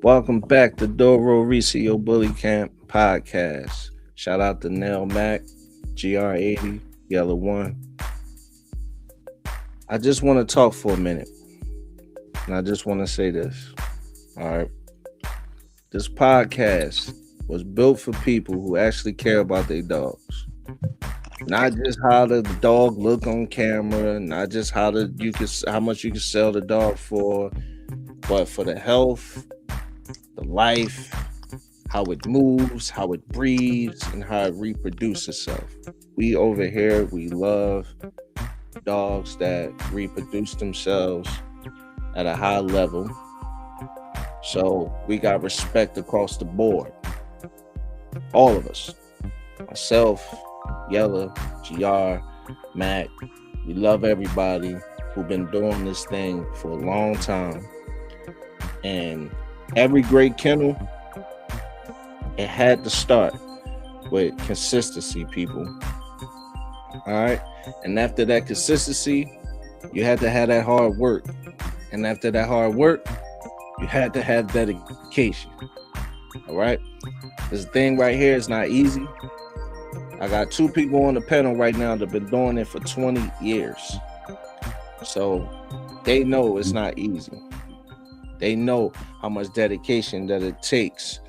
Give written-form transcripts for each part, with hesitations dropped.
Welcome back to Duro Ricio Bully Camp podcast. Shout out to nellmac, GR80, Yellow One. I just want to talk for a minute, and I just want to say this. All right, this podcast was built for people who actually care about their dogs. Not just how the dog look on camera, not just how much you can sell the dog for, but for the health, the life, how it moves, how it breathes, and how it reproduces itself. We over here, we love dogs that reproduce themselves at a high level. So we got respect across the board. All of us. Myself, Yella, GR, Mac. We love everybody who've been doing this thing for a long time. And every great kennel, it had to start with consistency, people. All right. And after that consistency, you had to have that hard work. And after that hard work, you had to have dedication. All right. This thing right here is not easy. I got two people on the panel right now that have been doing it for 20 years. So they know it's not easy. They know how much dedication that it takes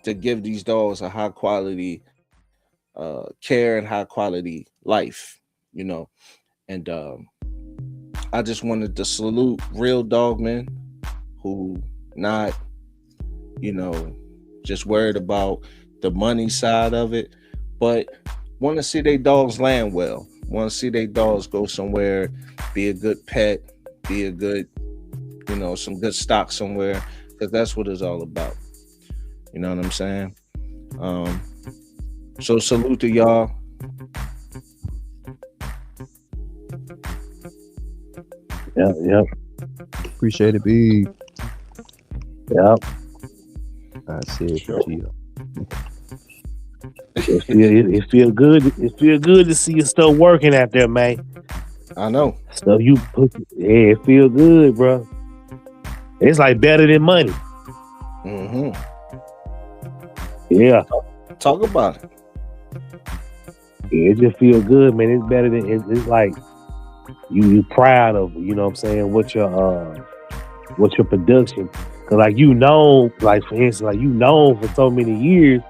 to give these dogs a high quality care and high quality life, you know. And I just wanted to salute real dog men who not, just worried about the money side of it, but want to see their dogs land well, want to see their dogs go somewhere, be a good pet, be a good, some good stock somewhere, because that's what it's all about. You know what I'm saying? So salute to y'all. Yeah. Appreciate it, B. Yep. I said, Sure. It feel good. It feel good to see your stuff working out there, man. I know. Stuff you put, yeah, it feel good, bro. It's like better than money. Mm-hmm. Yeah. Talk about it. Yeah, it just feel good, man. It's better than it's like you proud of, what I'm saying, what your production. Cause like like for instance, like for so many years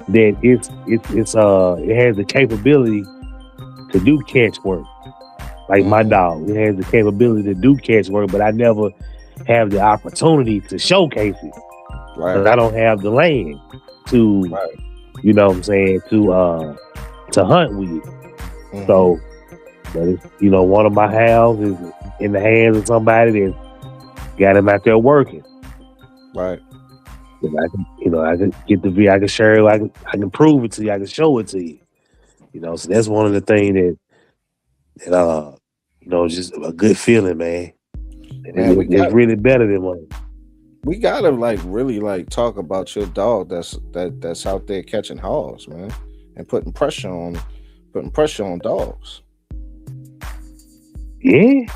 that it has the capability to do catch work. Like my dog, it has the capability to do catch work, but I never have the opportunity to showcase it. Right. Cause I don't have the land to, Right. what I'm saying, to hunt with. Mm-hmm. So, but it's, one of my hounds is in the hands of somebody that got him out there working. Right. And I can get the I can share it, I can prove it to you, I can show it to you. So that's one of the things that just a good feeling, man. And it's really better than money. We gotta really talk about your dog that's out there catching hogs, man, and putting pressure on dogs. Yeah.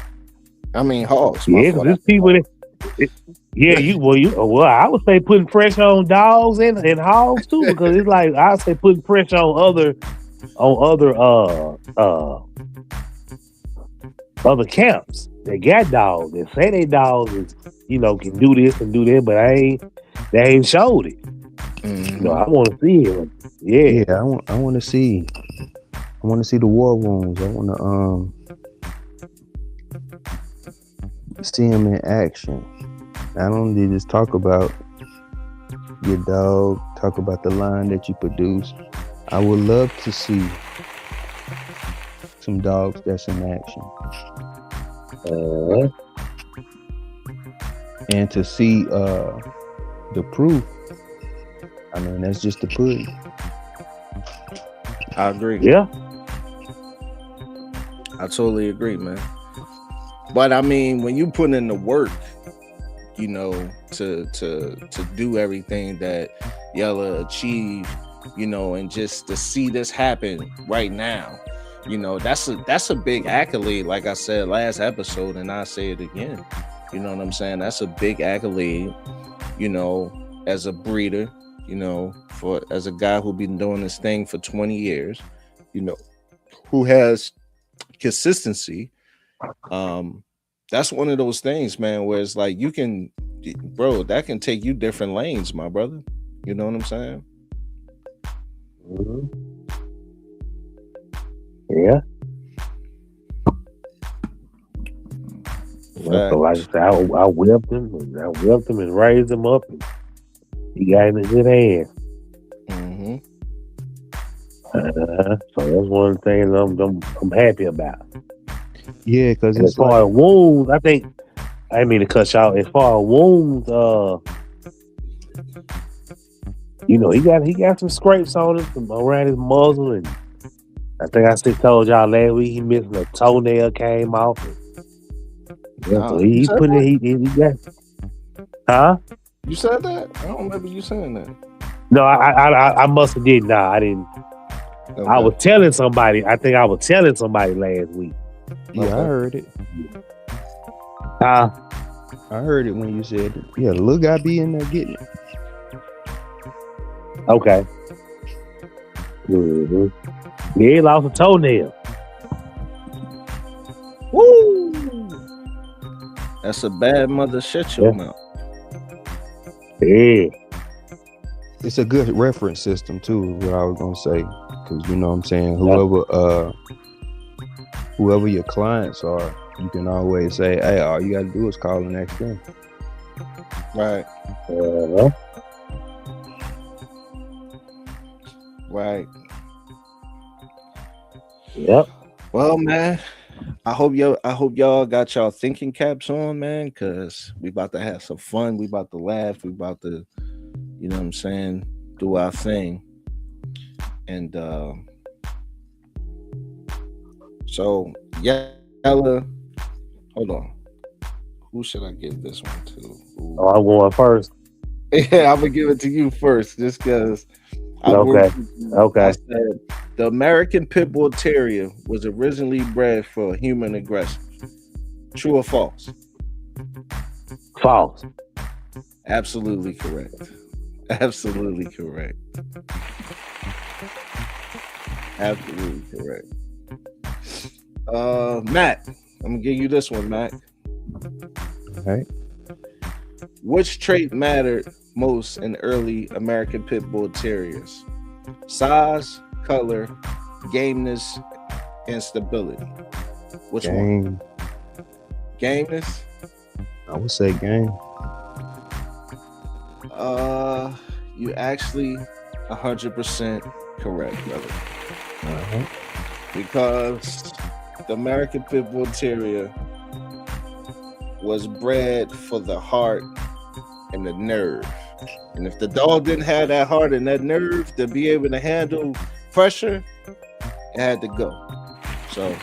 I mean hogs. Yeah, because there's people that I would say putting pressure on dogs and hogs too, because it's like I say putting pressure on other camps that got dogs that say they dogs is, can do this and do that, but they ain't showed it. Mm-hmm. I want to see it. Yeah. I want to see the war rooms. I want to see him in action. Not only just talk about your dog, talk about the line that you produce. I would love to see some dogs that's in action. And to see the proof. I mean, that's just the pudding. I agree. Yeah. I totally agree, man. But I mean, when you put in the work, to do everything that Yella achieved, and just to see this happen right now, that's a big accolade. Like I said last episode, and I say it again. You know what I'm saying? That's a big accolade you know, as a breeder, you know, as a guy who been doing this thing for 20 years, you know, who has consistency. That's one of those things, man, where it's like you can, bro, that can take you different lanes, my brother. You know what I'm saying? Mm-hmm. Yeah. Well, so like I said, I whipped him and raised him up, and he got in a good hand. Mm-hmm. So that's one of the things I'm happy about. Yeah, because as far as wounds, I think I didn't mean to cut you out. As far as wounds, you know, he got some scrapes on him around his muzzle, and I think I told y'all last week he missing a toenail came off. Yeah, so he put it. He got. Huh? You said that? I don't remember you saying that. No, I must have did. Nah, I didn't. Okay. I was telling somebody. I think I was telling somebody last week. Yeah, okay. I heard it. I heard it when you said it. Yeah, the little guy be in there getting it. Okay. Mm-hmm. Yeah, he lost a toenail. Woo! That's a bad mother shut your mouth. Yeah. It's a good reference system too, is what I was gonna say. Cause you know what I'm saying, whoever your clients are, you can always say, hey, all you gotta do is call and ask them. Right. Right. Yep. Well, man, I hope y'all got y'all thinking caps on, man, because we about to have some fun. We about to laugh. We about to, you know what I'm saying, do our thing. And so Yella, hold on. Who should I give this one to? Ooh. Oh, I'm going first. Yeah, I'm gonna give it to you first, just because. Okay. I said the American Pit Bull Terrier was originally bred for human aggression. True or false? False. Absolutely correct. Absolutely correct. Absolutely correct. Matt, I'm gonna give you this one, Matt. All right. Which trait mattered most in early American Pit Bull Terriers? Size, color, gameness, and stability. Which one? Gameness? I would say game. You actually 100% correct, brother. Uh-huh. Because the American Pit Bull Terrier was bred for the heart and the nerve. And if the dog didn't have that heart and that nerve to be able to handle pressure, it had to go. So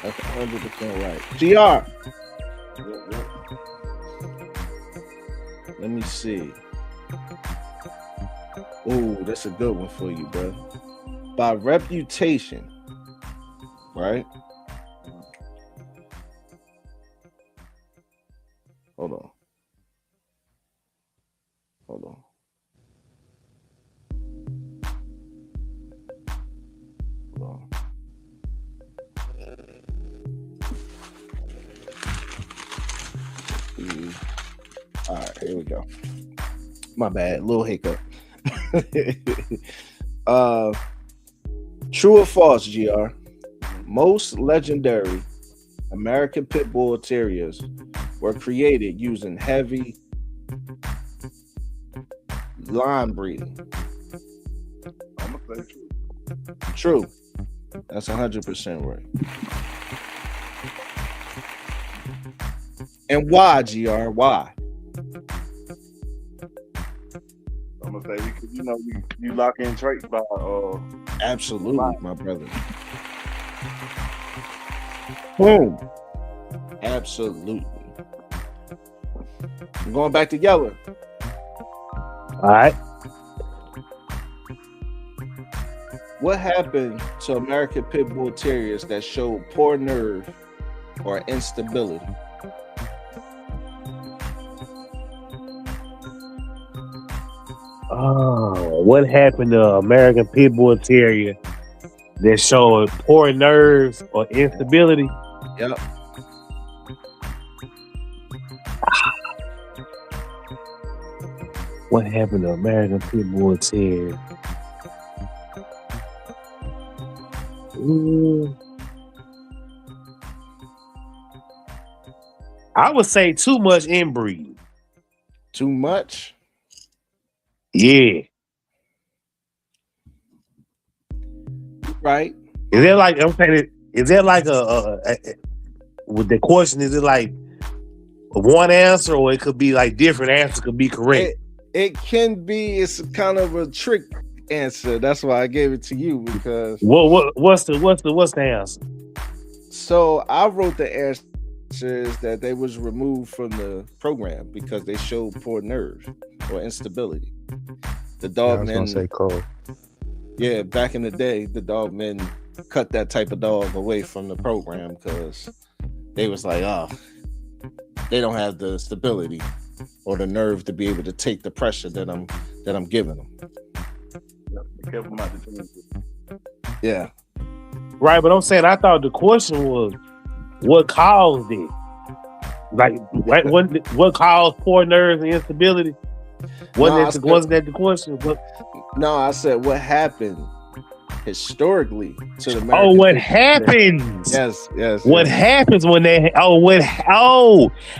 that's 100% right. GR. Let me see. Oh, that's a good one for you, bro. By reputation, right? Hold on. All right, here we go. My bad, little hiccup. True or false, GR? Most legendary American Pit Bull Terriers were created using heavy line breeding. I'm gonna say true. That's 100% right. And why, GR? Why? I'm gonna say because you lock in traits by absolutely, my brother. Boom. Absolutely. I'm going back to Yeller. All right. What happened to American Pit Bull Terriers that showed poor nerve or instability? Oh, what happened to American Pit Bull Terrier that showed poor nerves or instability? Yep. What happened to American Pit Bull Terrier? I would say too much inbreeding. Too much? Yeah. Right. Is that like, I'm saying, is that like with the question, is it like one answer or it could be like different answers could be correct? It can be, it's kind of a trick answer. That's why I gave it to you because what's the answer? So I wrote the answers that they was removed from the program because they showed poor nerve or instability. The dog men, I was gonna say Cole. Yeah, back in the day, the dog men cut that type of dog away from the program because they was like, oh, they don't have the stability or the nerve to be able to take the pressure that I'm giving them. Be careful about the things. Yeah. Right, but I'm saying I thought the question was what caused it? Like what caused poor nerves and instability? Wasn't that the question? No, I said what happened historically to the American. Oh, what happens? Yes. What happens when they?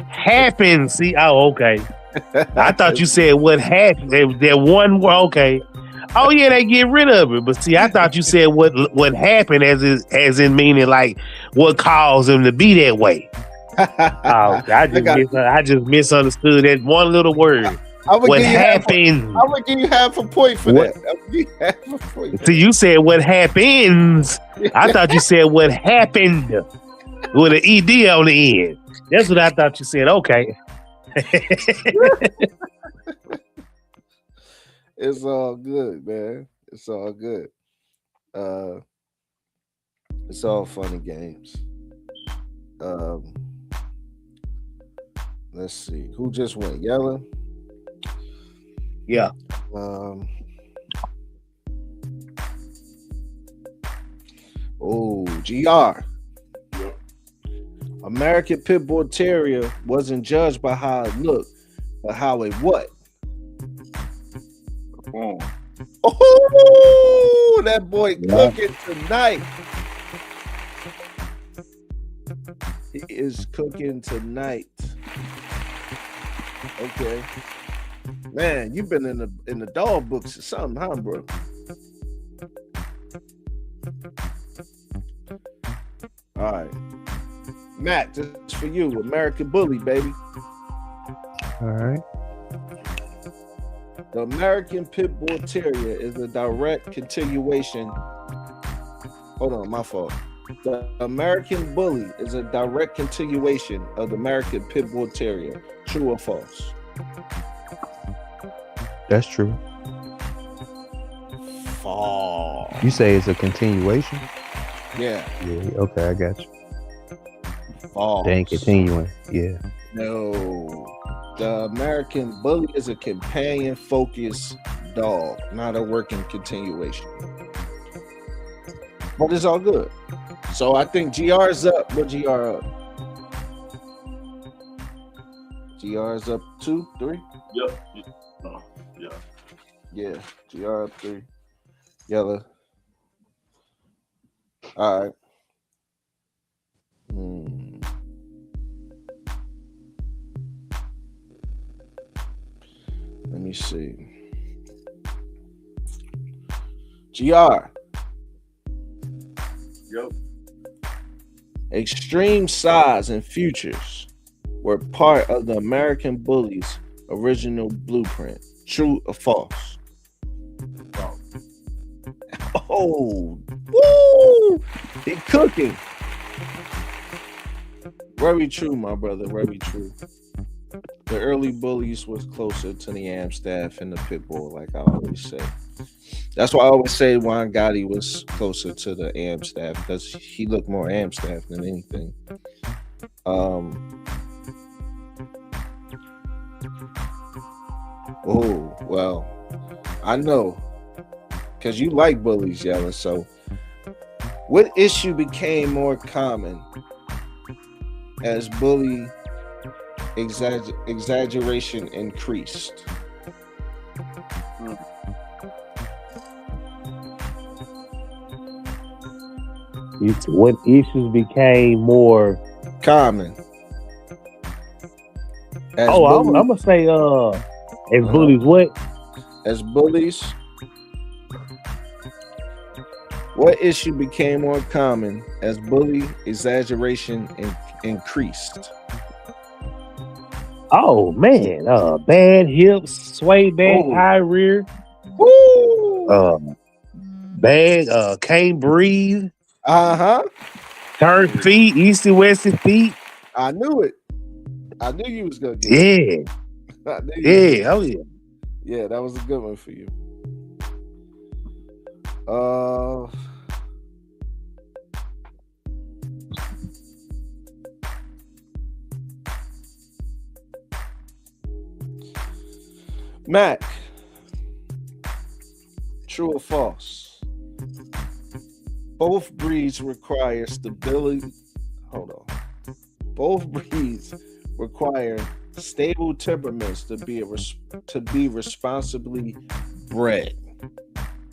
Happens? See, okay. I thought you said what happened. That one word. Okay. Oh yeah, they get rid of it. But see, I thought you said what happened as in meaning like what caused them to be that way. I just misunderstood that one little word. What happened? I would give you half a point for that. See, you said what happens. I thought you said what happened with an ED on the end. That's what I thought you said. Okay. It's all good, man. It's all good. It's all fun and games. Let's see. Who just went? Yellow? Yeah. GR. American Pit Bull Terrier wasn't judged by how it looked, but how it what? Oh, that boy cooking tonight. He is cooking tonight. Okay. Man, you've been in the dog books or something, huh, bro? All right. Matt, this is for you. American Bully, baby. All right. The American Pit Bull Terrier is a direct continuation. Hold on, my fault. The American Bully is a direct continuation of the American Pit Bull Terrier. True or false? That's true. False. You say it's a continuation? Yeah. Yeah. Okay, I got you. False. They ain't continuing. Yeah. No. The American Bully is a companion-focused dog, not a working continuation. But it's all good. So I think GR's up. What GR up? GR's up 2, 3? Yep. Oh, yeah. Yeah. GR up 3. Yellow. All right. Let me see. GR. Yep. Extreme size and features were part of the American Bully's original blueprint. True or false? Oh, woo! He cooking. Very true, my brother. Very true. The early bullies was closer to the Amstaff and the Pit Bull, like I always say. That's why I always say Juan Gotti was closer to the Amstaff because he looked more Amstaff than anything. Oh, well, I know, because you like bullies, Yella. So, what issue became more common as bully exaggeration increased? What issues became more Common. As I'm bullies, gonna say as bullies what? as bullies, what issue became more common as bully exaggeration increased? Oh man, bad hips, sway back, Oh. high rear, Woo! bad, can't breathe, Uh-huh. turn feet, east and west feet. I knew it. I knew you was gonna get Yeah, I knew you was yeah, oh yeah. Yeah, that was a good one for you. Mac, true or false? Both breeds require stability. Hold on. Both breeds require stable temperaments to be responsibly bred.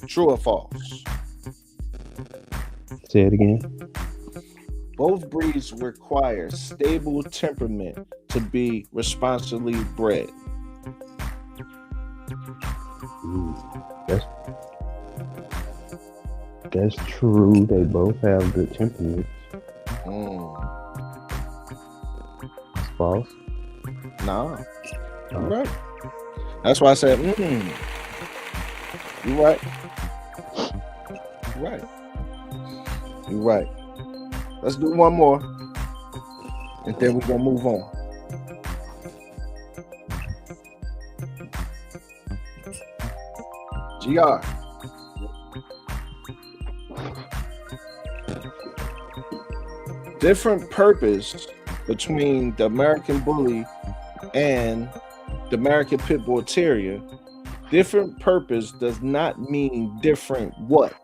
True or false? Say it again. Both breeds require stable temperament to be responsibly bred. That's true. They both have good temperaments. It's false. Nah, you're right. That's why I said, you're right. You're right. You're right. Let's do one more, and then we're gonna move on. GR. Different purpose between the American Bully and the American Pit Bull Terrier. Different purpose does not mean different what?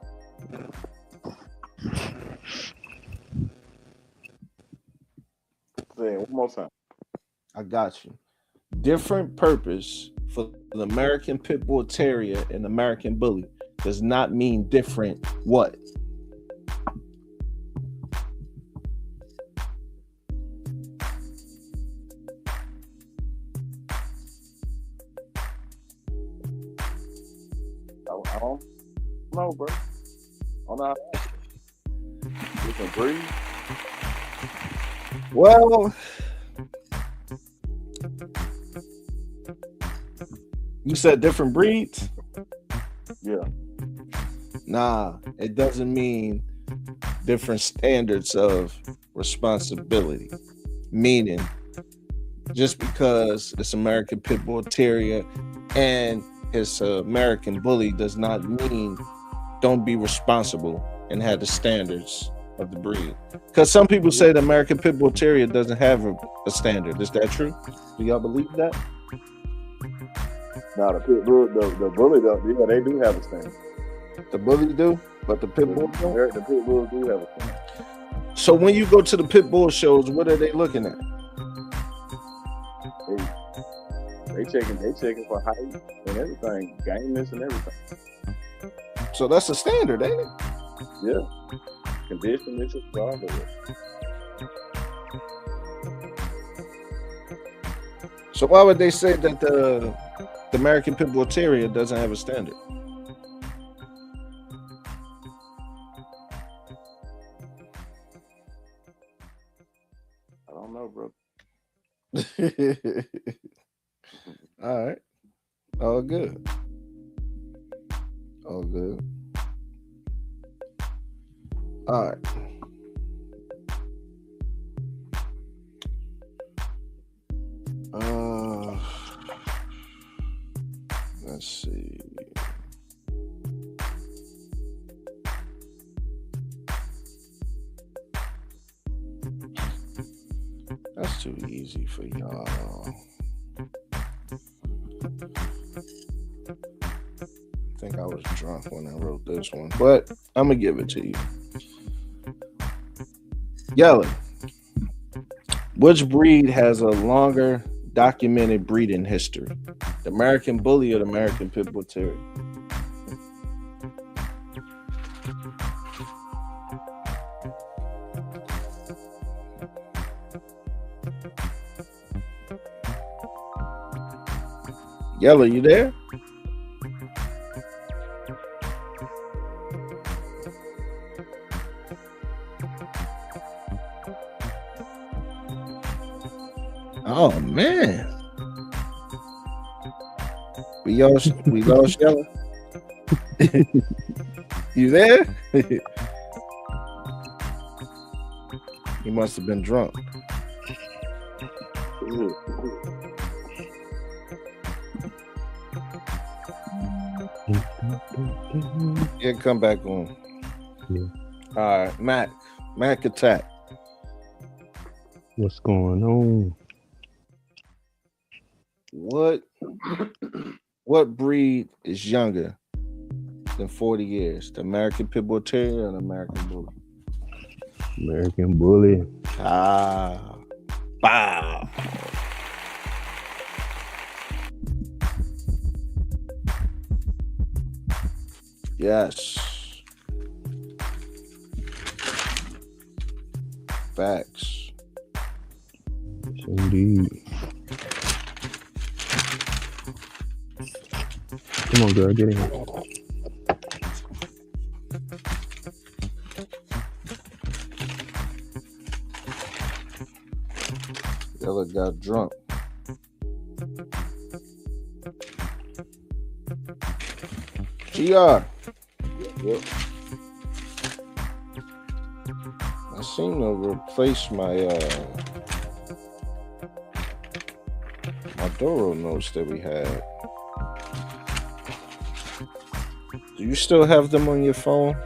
Say it one more time. I got you. Different purpose for the American Pit Bull Terrier and American Bully does not mean different what? I don't know, bro. I don't know. You can breathe. Well, you said different breeds? Yeah. Nah, it doesn't mean different standards of responsibility. Meaning, just because it's American Pit Bull Terrier and it's American Bully does not mean don't be responsible and have the standards of the breed. Because some people say the American Pit Bull Terrier doesn't have a standard. Is that true? Do y'all believe that? Now the pit bull, the bully, yeah, they do have a standard. The bully do, but the pit bull don't. The pit bulls do have a standard. So when you go to the pit bull shows, what are they looking at? They checking for height and everything, gameness and everything. So that's a standard, ain't it? Yeah. Condition is a problem. So why would they say that the American Pit Bull Terrier doesn't have a standard? I don't know, bro. All right. All good. All good. All right. Let's see. That's too easy for y'all. think I was drunk when I wrote this one, but I'm gonna give it to you. Yellow. Which breed has a longer documented breeding history? The American Bully or the American Pit Bull Terrier? Yellow, you there? Oh man, we lost Yellow. You there? He must have been drunk. Yeah, come back on. Yeah. All right, Mac attack. What's going on? What breed is younger than 40 years? The American Pit Bull Terrier or the American Bully? American Bully. Ah, wow. Yes. Facts. Yes, indeed. Come on, girl, get in here. Yellow got drunk. GR. Yep. I seem to replace my Duro notes that we had. Do you still have them on your phone?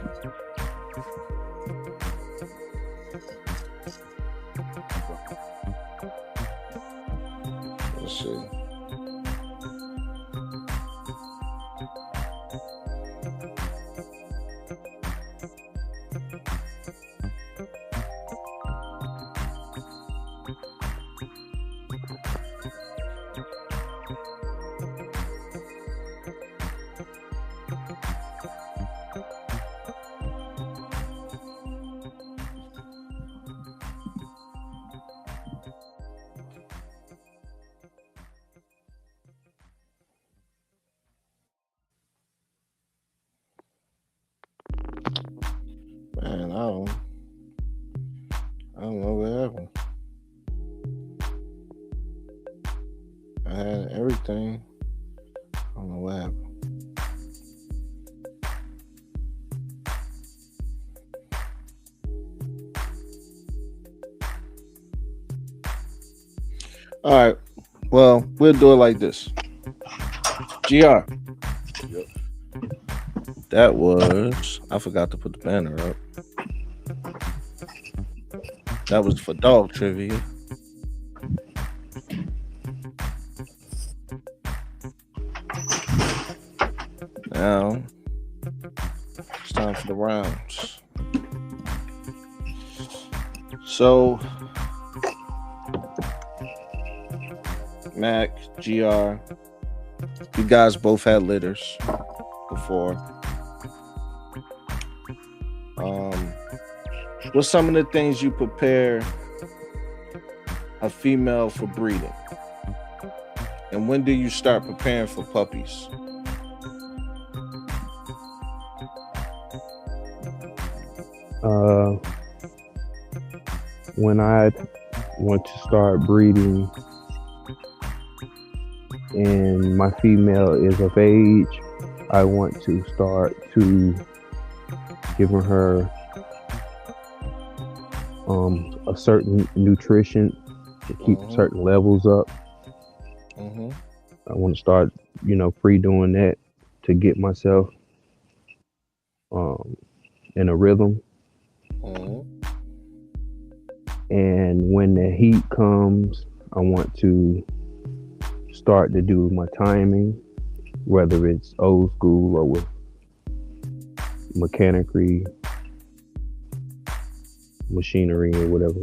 Let's see. Man, I don't know what happened. I had everything. I don't know what happened. All right. Well, we'll do it like this. GR. Yep. That was, I forgot to put the banner up. That was for dog trivia. Now, it's time for the rounds. So, Mac, GR, you guys both had litters before. What's some of the things you prepare a female for breeding? And when do you start preparing for puppies? When I want to start breeding and my female is of age, I want to start to giving her a certain nutrition to keep certain levels up. I want to start, pre-doing that to get myself in a rhythm. And when the heat comes, I want to start to do my timing whether it's old school or with mechanicry, machinery, or whatever.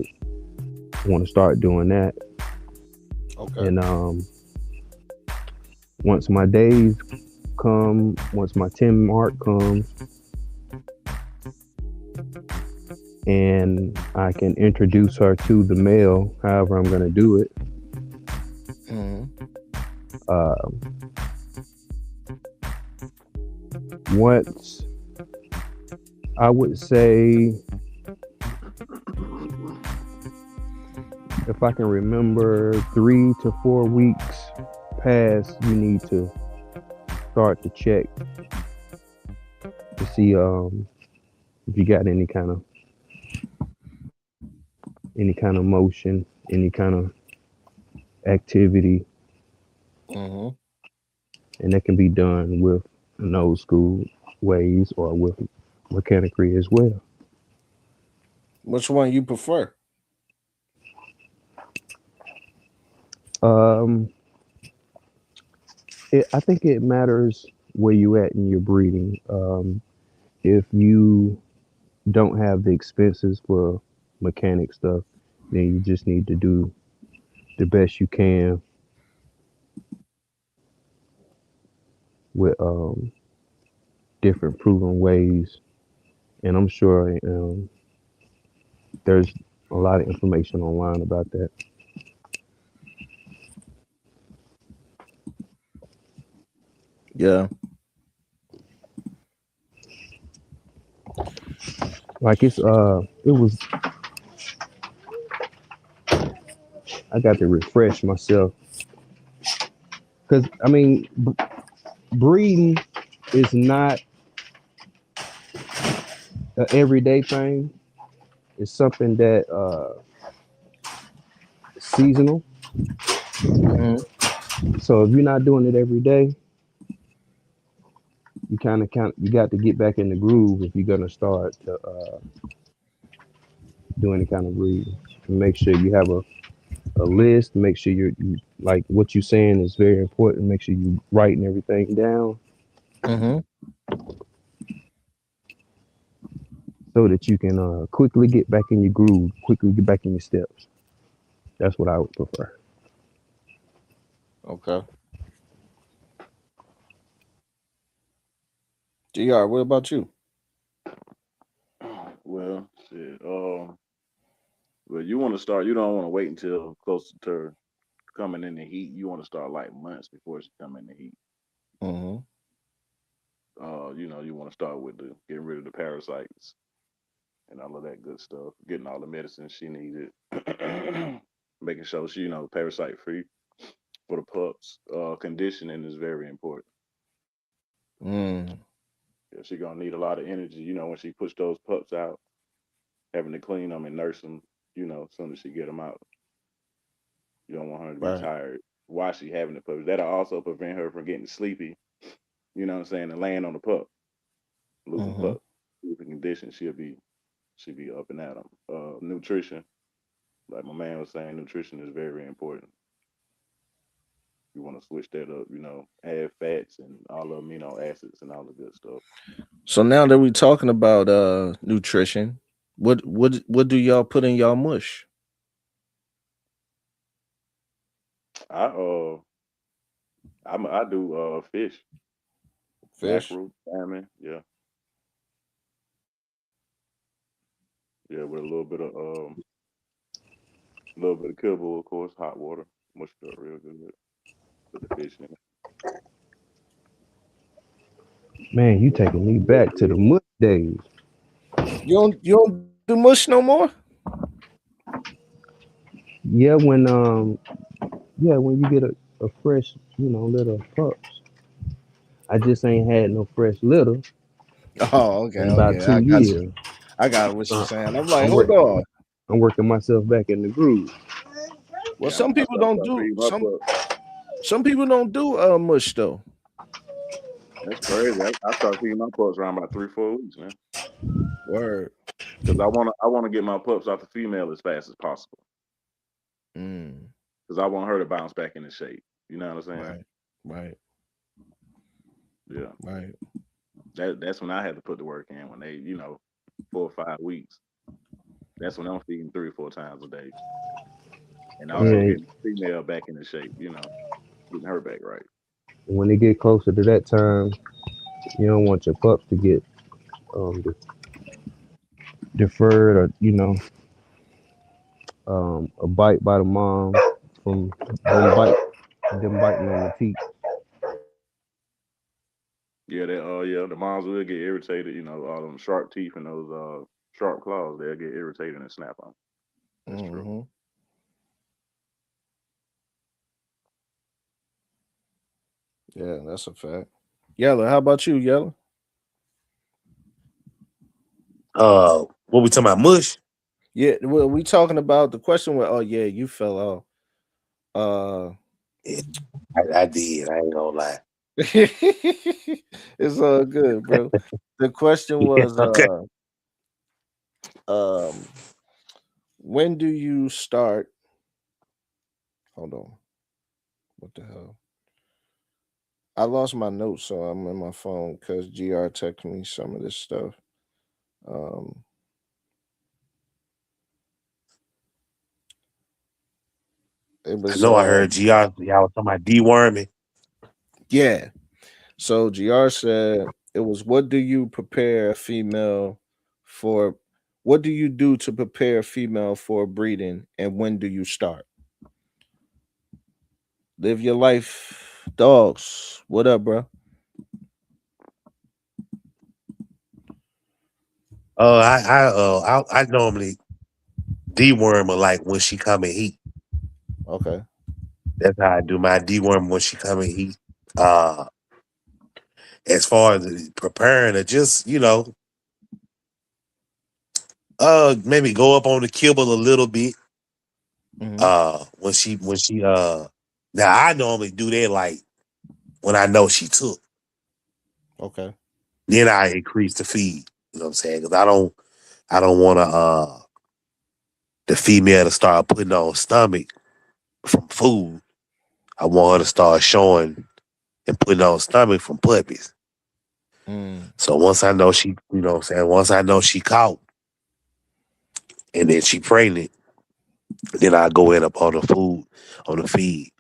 I want to start doing that. Okay. And once my days come, once my 10 mark comes, and I can introduce her to the male, however I'm going to do it. Mm-hmm. Once I would say, if I can remember, 3 to 4 weeks past, you need to start to check to see if you got any kind of motion, any kind of activity, Mm-hmm. and that can be done with an old school ways or with mechanicry as well. Which one you prefer? Um, I think it matters where you at in your breeding. If you don't have the expenses for mechanic stuff, then you just need to do the best you can with different proven ways. And I'm sure there's a lot of information online about that. Yeah. Like it was, I got to refresh myself because I mean breeding is not an everyday thing. It's something that seasonal. Mm-hmm. So if you're not doing it every day, you you got to get back in the groove if you're gonna start to do any kind of breeding. Make sure you have a list. Make sure you like what you're saying is very important. Make sure you writing everything down Mm-hmm. so that you can quickly get back in your groove, quickly get back in your steps. That's what I would prefer. Okay. GR, what about you? Well, shit. Well, you want to start. You don't want to wait until closer to coming in the heat. You want to start like months before she come in the heat. Mm-hmm. You want to start with the getting rid of the parasites and all of that good stuff, getting all the medicine she needed, making sure she, parasite free for the pups. Conditioning is very important. Mm. Yeah, she gonna need a lot of energy. When she push those pups out, having to clean them and nurse them. As soon as she get them out, you don't want her to be Right. tired while she having the pups. That'll also prevent her from getting sleepy. You know what I'm saying? And laying on the pup, losing Mm-hmm. pup, losing condition. She'll be up and at them. Nutrition, like my man was saying, nutrition is very important. You want to switch that up. Add fats and all the amino acids and all the good stuff. So now that we're talking about nutrition, what do y'all put in y'all mush? I do fish, Fish. mackerel, salmon. Yeah, yeah, with a little bit of kibble, of course, hot water, mush it up real good. Put the fish in it. Man, you taking me back to the mud days. You don't do mush no more? Yeah, when you get a fresh, little pups. I just ain't had no fresh litter Oh, okay, in about okay. I two got you. years. I got what you're Uh, saying. I'm like, I'm hold work, on. I'm working myself back in the groove. Well, Yeah, I start feeding my pup. some people don't do mush though. That's crazy. I start feeding my pups around about 3, 4 weeks, man. Word. Because I wanna get my pups off the female as fast as possible. Mm, Because I want her to bounce back into shape. You know what I'm saying? right. Right. Yeah, Right. that's when I had to put the work in. When they, 4 or 5 weeks, that's when I'm feeding 3 or 4 times a day, and also Yeah, getting the female back into shape. Getting her back right. when they get closer to that time, you don't want your pups to get deferred, or a bite by the mom from them biting on the teeth. Yeah, the moms will get irritated. All them sharp teeth and those sharp claws, they'll get irritated and snap on. That's true. Hmm. Yeah, that's a fact. Yellow, how about you, Yellow? What we talking about? Mush? Yeah, well, we talking about the question where, oh yeah, you fell off. Yeah, I did. I ain't gonna lie. It's all good, bro. The question was, Okay. um, when do you start? Hold on, what the hell? I lost my notes, so I'm in my phone because Gr texted me some of this stuff. Um, it I was know I heard y'all was talking about deworming. yeah. So Gr said it was, what do you prepare a female for? What do you do to prepare a female for breeding, and when do you start? Live your life, dogs. What up, bro? I normally deworm her like when she come in heat. Okay. That's how I do my deworm when she come in heat. Uh, as far as preparing her, just maybe go up on the kibble a little bit. Hmm. When she now I normally do that like when I know she took. Okay. Then I increase the feed. You know what I'm saying? Because I don't want the female to start putting on stomach from food. I want her to start showing and putting on stomach from puppies. Mm. So once I know she, you know what I'm saying, once I know she caught and then she pregnant, then I go in up on the food, on the feed.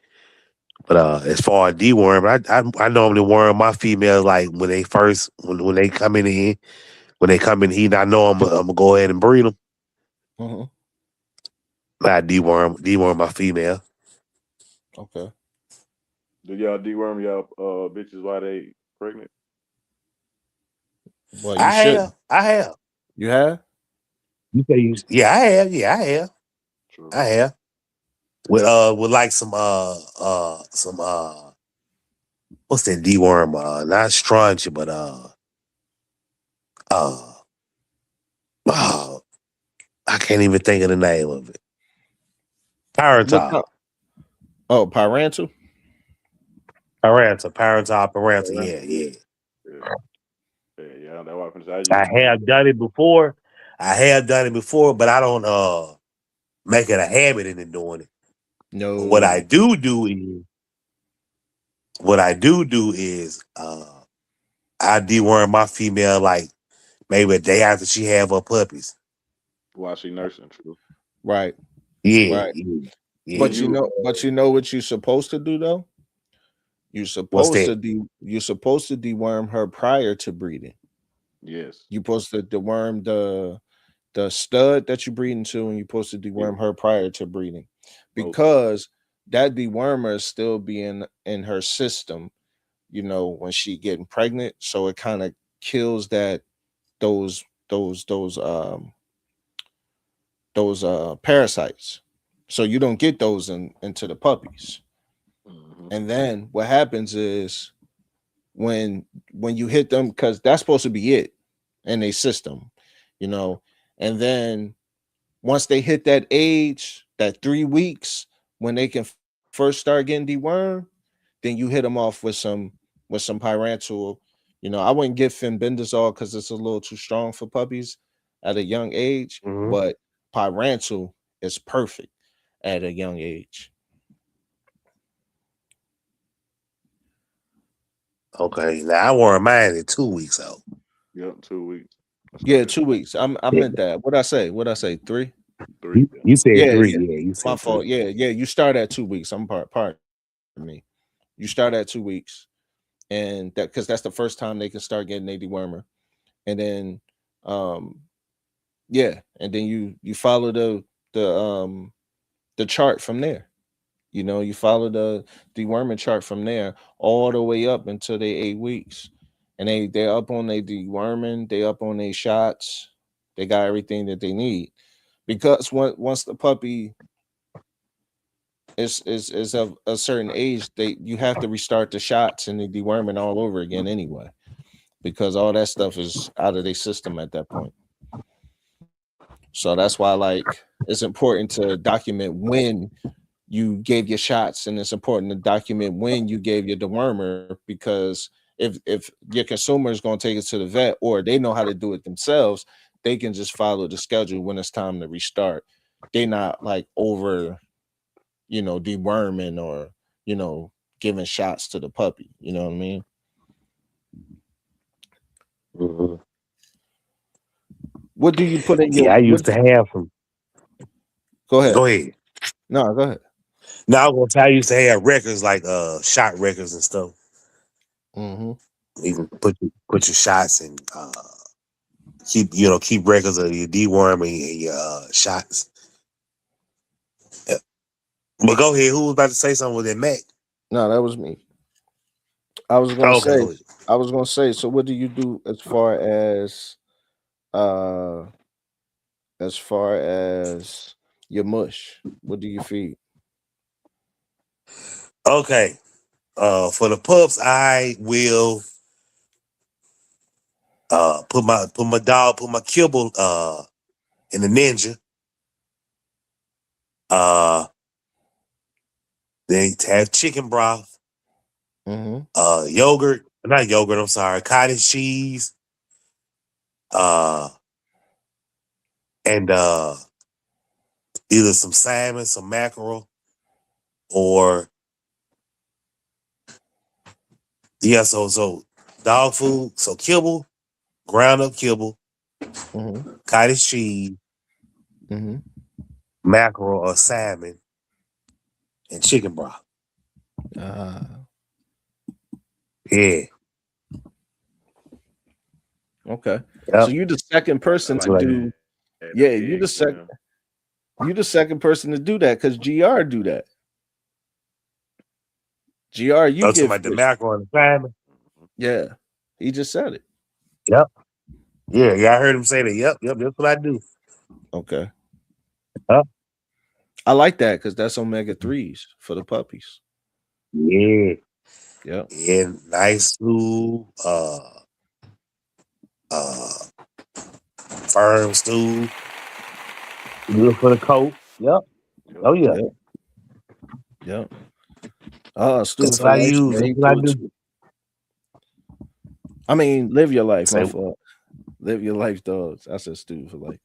But as far as deworm, I normally worm my females like when they first when they come in here, when they come in heat, I know I'm gonna go ahead and breed them. Hmm. I deworm my female. Okay. Do y'all deworm y'all bitches while they pregnant? Well, you I should. have, I have. You have. You say you? Yeah, I have. Yeah, I have. True. I have. With like some what's that deworm? Not strontia, but uh uh I can't even think of the name of it. What? Parental. Oh, parental. Parental. Yeah, Yeah, yeah. yeah, yeah. That's why I I use some of have done it before. But I don't make it a habit into doing it. But No. what I do is I deworm my female like maybe a day after she have her puppies. while she nursing. True. Right. Yeah, Right. yeah, Do yeah. you? But you know what you're supposed to do though. What's that? You're supposed to deworm her prior to breeding. Yes. You're supposed to deworm the stud that you're breeding to, and you're supposed to Yeah. deworm her prior to breeding, Most definitely. because that dewormer is still being in her system, when she getting pregnant. So it kind of kills those parasites. So you don't get those into the puppies. Hmm. And then what happens is when when you hit them, because that's supposed to be it in a system, you know, and then once they hit that age, that 3 weeks, when they can first start getting dewormed, then you hit them off with some pyrantel. I wouldn't give fenbendazole because it's a little too strong for puppies at a young age, Hmm. but pyrantel is perfect at a young age. Okay. Now I wore mine in 2 weeks out. Yep, 2 weeks. I Yeah, started 2 weeks. I Yeah. meant that. What I say? What I say? 3? three. You, Yeah. you said Yeah, three. yeah. Yeah, you My said fault. three. Yeah. You start at 2 weeks. Pardon me. You start at 2 weeks, and that because that's the first time they can start getting a dewormer, and then, um, yeah, and then you follow the chart from there. You follow the deworming chart from there all the way up until they 8 weeks, and they're up on their deworming, they up on their shots, they got everything that they need because once the puppy is of a certain age, you have to restart the shots and the deworming all over again anyway because all that stuff is out of their system at that point. So that's why like it's important to document when you gave your shots, and it's important to document when you gave your dewormer because if your consumer is going to take it to the vet or they know how to do it themselves, they can just follow the schedule when it's time to restart. They're not like over, deworming or giving shots to the puppy. You know what I mean? Hmm. What do you put in Yeah, your I what? used to have some. Go ahead. Go ahead. No, go ahead. Now I'm gonna tell you, I used to have records like shot records and stuff. Mm-hmm. You can put your shots and keep records of your deworming and your shots. Yeah. But go ahead. Who was about to say something with that Mac? No, that was me. I was gonna Oh, okay, say, go ahead. so what do you do uh as far as your mush? What do you feed? Okay. For the pups, I will put my kibble in the ninja. Uh, then have chicken broth, Mm-hmm. yogurt, not yogurt. I'm sorry, cottage cheese, uh, and either some salmon, some mackerel, or yeah. So dog food. So kibble, ground up kibble, Mm-hmm. cottage cheese, Mm-hmm. mackerel or salmon, and chicken broth. Ah, Yeah. okay. So Yep. you the second I person like to Like, do, to add the yeah, eggs in there. you the second person to do that because GR do that. GR, you talking give about the fish. mackerel and the salmon. Mhm. Yeah. He just said it. Yep. Yeah. I heard him say that. Yep. That's what I do. Okay. Yep. I like that because that's omega 3s for the puppies. Yeah. Yep. Yeah. Nice stew. Uh, firm stew. Good for the coat. Yep. Yep. Oh yeah. Yep. Yep. Oh, That's student what for I life. use. Yeah, That's he what I do it do. too. I mean, live your life, my Say, fault. Live your life, dogs. I said student for life.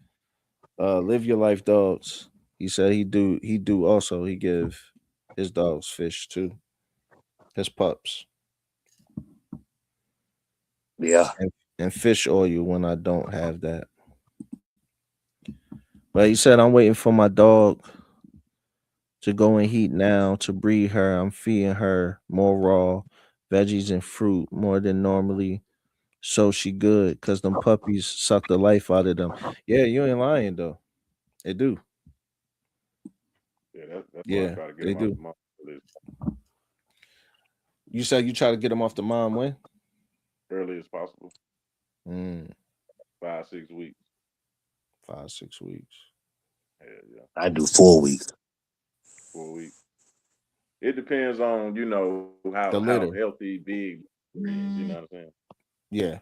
Live your life, dogs. He said he do also. He give his dogs fish too. His pups. yeah. And fish oil when I don't have that. But he said I'm waiting for my dog to go in heat now to breed her. I'm feeding her more raw veggies and fruit more than normally. So she good because them puppies suck the life out of them. Yeah, you ain't lying though. They do. Yeah, that's why I Yeah, try to get they them out do. the mouth as You said you try to get them off the mom when? early as possible. Mm, 5, 6 weeks. 5, 6 weeks. Yeah, yeah. I do 4 weeks. 4 weeks. It depends on how The litter. healthy, big it is. You know what I'm saying? Yeah,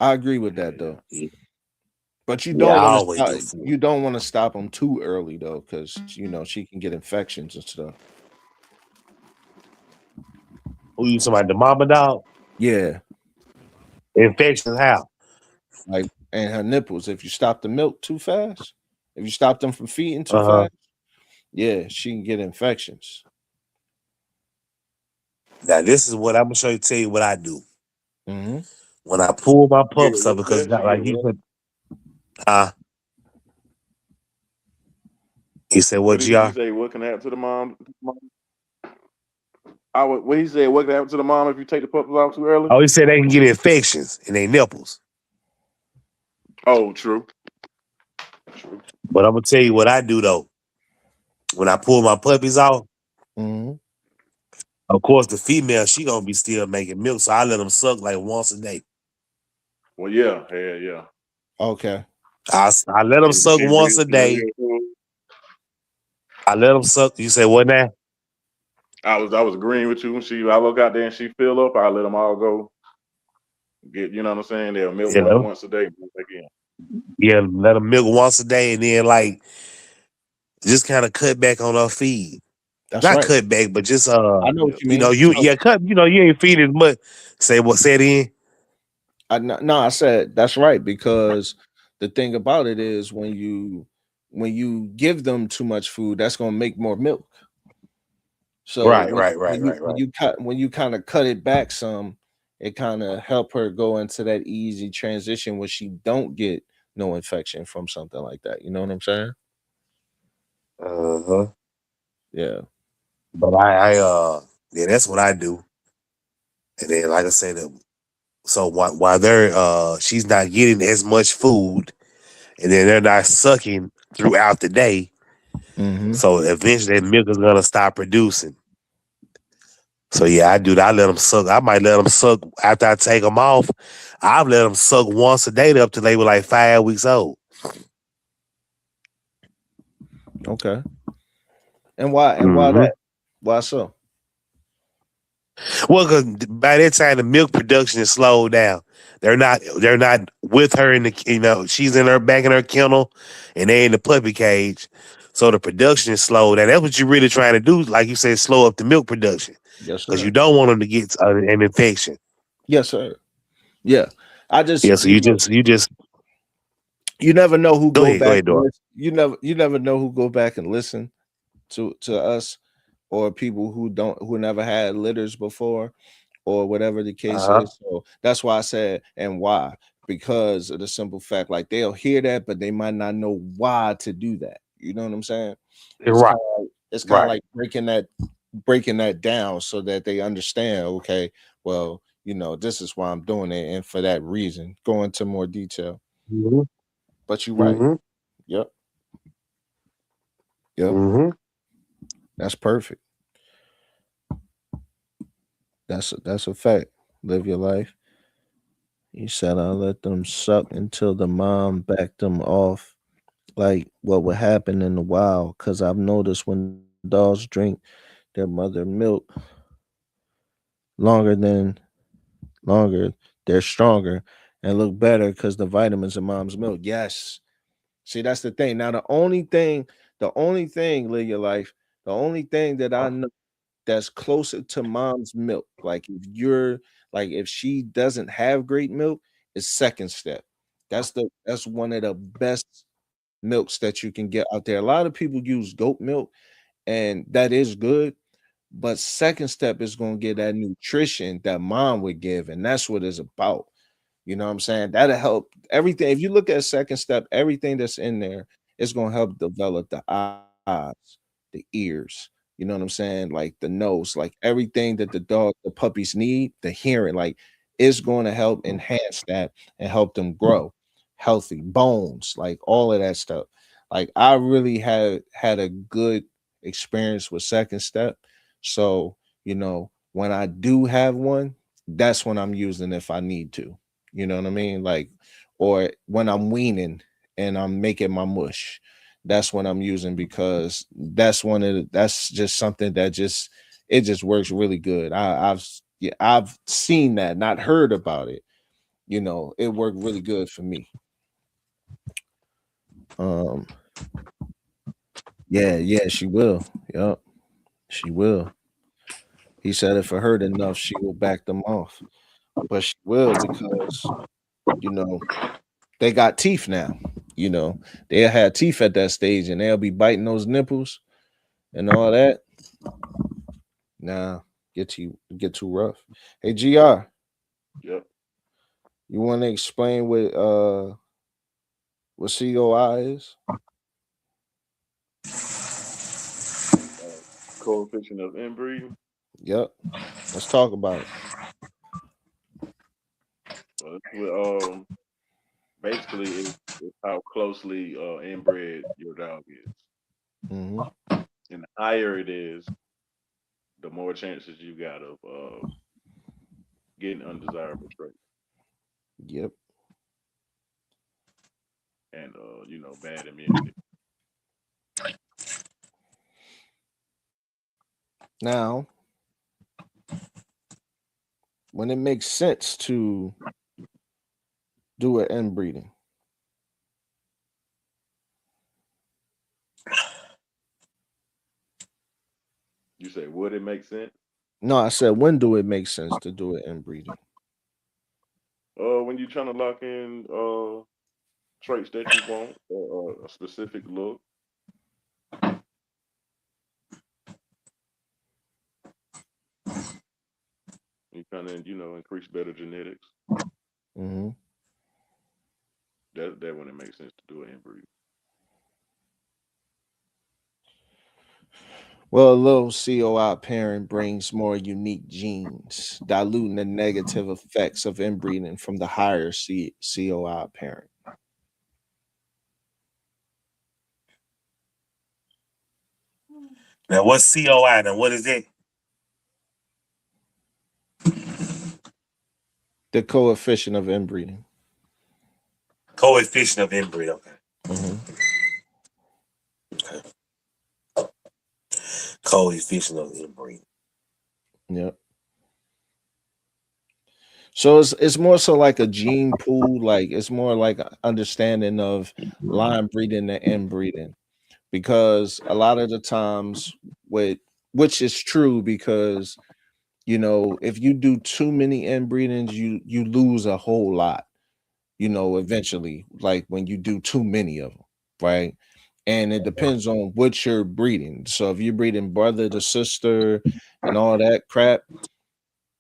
I agree with Yeah, that yeah. though. Yeah, But you yeah, don't I want to always stop. do 4. You don't want to stop them too early though, because she can get infections and stuff. Who you talking about? The mama dog? Yeah, Infections how? like and her nipples. If you stop the milk too fast, if you stop them from feeding too Uh-huh. fast, yeah, she can get infections. Now this is what I'm gonna tell you what I do Mm-hmm. when I pull my Get pups up what's because that? She like get what? uh he said What what did he GR? say? What can happen to the mom? What he said? What can happen to the mom if you take the puppies off too early? Oh, he said they can get infections in their nipples. Oh, true. True. But I'm gonna tell you what I do though. When I pull my puppies off, Mm-hmm. of course the female she gonna be still making milk, so I let them suck like once a day. Well, yeah. Okay. I let them suck once a day. Real cool. I let them suck. You say what now? I was agreeing with you. When I look out there and she fill up, I let them all go get. You know what I'm saying? They'll milk You know, once a day. Again. yeah, let them milk once a day, and then like just kind of cut back on her feed. That's Not right. cut back, but just I know what you you know, mean. you So yeah, cut. You know, you ain't feed as much. Say what? Say it in. no, I said that's right because the thing about it is when you give them too much food, that's gonna make more milk. So Right, right, right, right, when right. you kind of cut it back some, it kind of help her go into that easy transition where she don't get no infection from something like that. You know what I'm saying? Uh huh. Yeah. But yeah, that's what I do. And then, like I said, so while they're she's not getting as much food, and then they're not sucking throughout the day. Mm-hmm. So eventually, that milk is gonna stop producing. So yeah, I do that. I let them suck. I might let them suck after I take them off. I've let them suck once a day up till they were like 5 weeks old. Okay. And why Hmm that? Why so? Well, because by that time the milk production is slowed down. They're not with her in the she's in her back in her kennel, and they in the puppy cage. So the production is slowed down. That's what you're really trying to do, like you said, slow up the milk production Yes, because you sir. don't want them to get an infection. Yes, sir. Yeah. I just Yeah, so you just you never know who go go back ahead, and dog. listen. You never know who go back and listen to us or people who never had litters before or whatever the Uh case huh. is. So that's why I said and why. Because of the simple fact, like they'll hear that, but they might not know why to do that. You know what I'm saying? It's Right, kind of it's kind of right. like breaking that down so that they understand, okay, well, this is why I'm doing it, and for that reason. Go into more detail. Hmm But you're right. hmm Yep. Yep. hmm That's perfect. That's a fact. Live your life. He said I let them suck until the mom backed them off. Like what would happen in the wild. Cause I've noticed when dogs drink their mother milk longer than longer, they're stronger and look better because the vitamins in mom's milk. Yes. See, that's the thing. Now the only thing, live your life, the only thing that I know that's closer to mom's milk. If she doesn't have great milk, is second step. That's one of the best milks that you can get out there. A lot of people use goat milk, and that is good. But second step is gonna get that nutrition that mom would give, and that's what it's about. You know what I'm saying? That'll help everything. If you look at second step, everything that's in there is gonna help develop the eyes, the ears. You know what I'm saying? Like the nose, like everything that the puppies need, the hearing, like it's going to help enhance that and help them grow healthy bones, like all of that stuff. Like I really had a good experience with second step. So, when I do have one, that's when I'm using if I need to. You know what I mean? Like, or when I'm weaning and I'm making my mush, that's when I'm using because that's just something that it just works really good. I've seen that, not heard about it. It worked really good for me. Um, yeah, she will. Yep, she will. He said if it hurt enough, she will back them off. But she will because you know they got teeth now. You know, they'll have teeth at that stage and they'll be biting those nipples and all that. Nah, get too rough. Hey, Gr, Yep. you want to explain what COI is? Uh, Coefficient of inbreeding. Yep. Let's talk about it. Basically it's how closely inbred your dog is, Mm-hmm. and the higher it is, the more chances you got of getting undesirable traits Yep. and bad immunity. Now, when it makes sense to do an inbreeding, You say, would it make sense? no, I said when do it make sense to do an inbreeding? When you're trying to lock in traits that you want, or a specific look, you trying to increase better genetics. Mm-hmm. That when it makes sense to do an inbreed. Well, a little COI parent brings more unique genes, diluting the negative effects of inbreeding from the higher COI parent. Now, what's COI? Now, what is it? The coefficient of inbreeding. Coefficient of inbreed. Okay. Mm-hmm. Coefficient of inbreed. Yep. So it's more so like a gene pool, like it's more like a understanding of line breeding and inbreeding. Because a lot of the times with which is true because if you do too many inbreedings, you lose a whole lot, eventually, like when you do too many of them, right? And it depends on what you're breeding. So if you're breeding brother to sister and all that crap,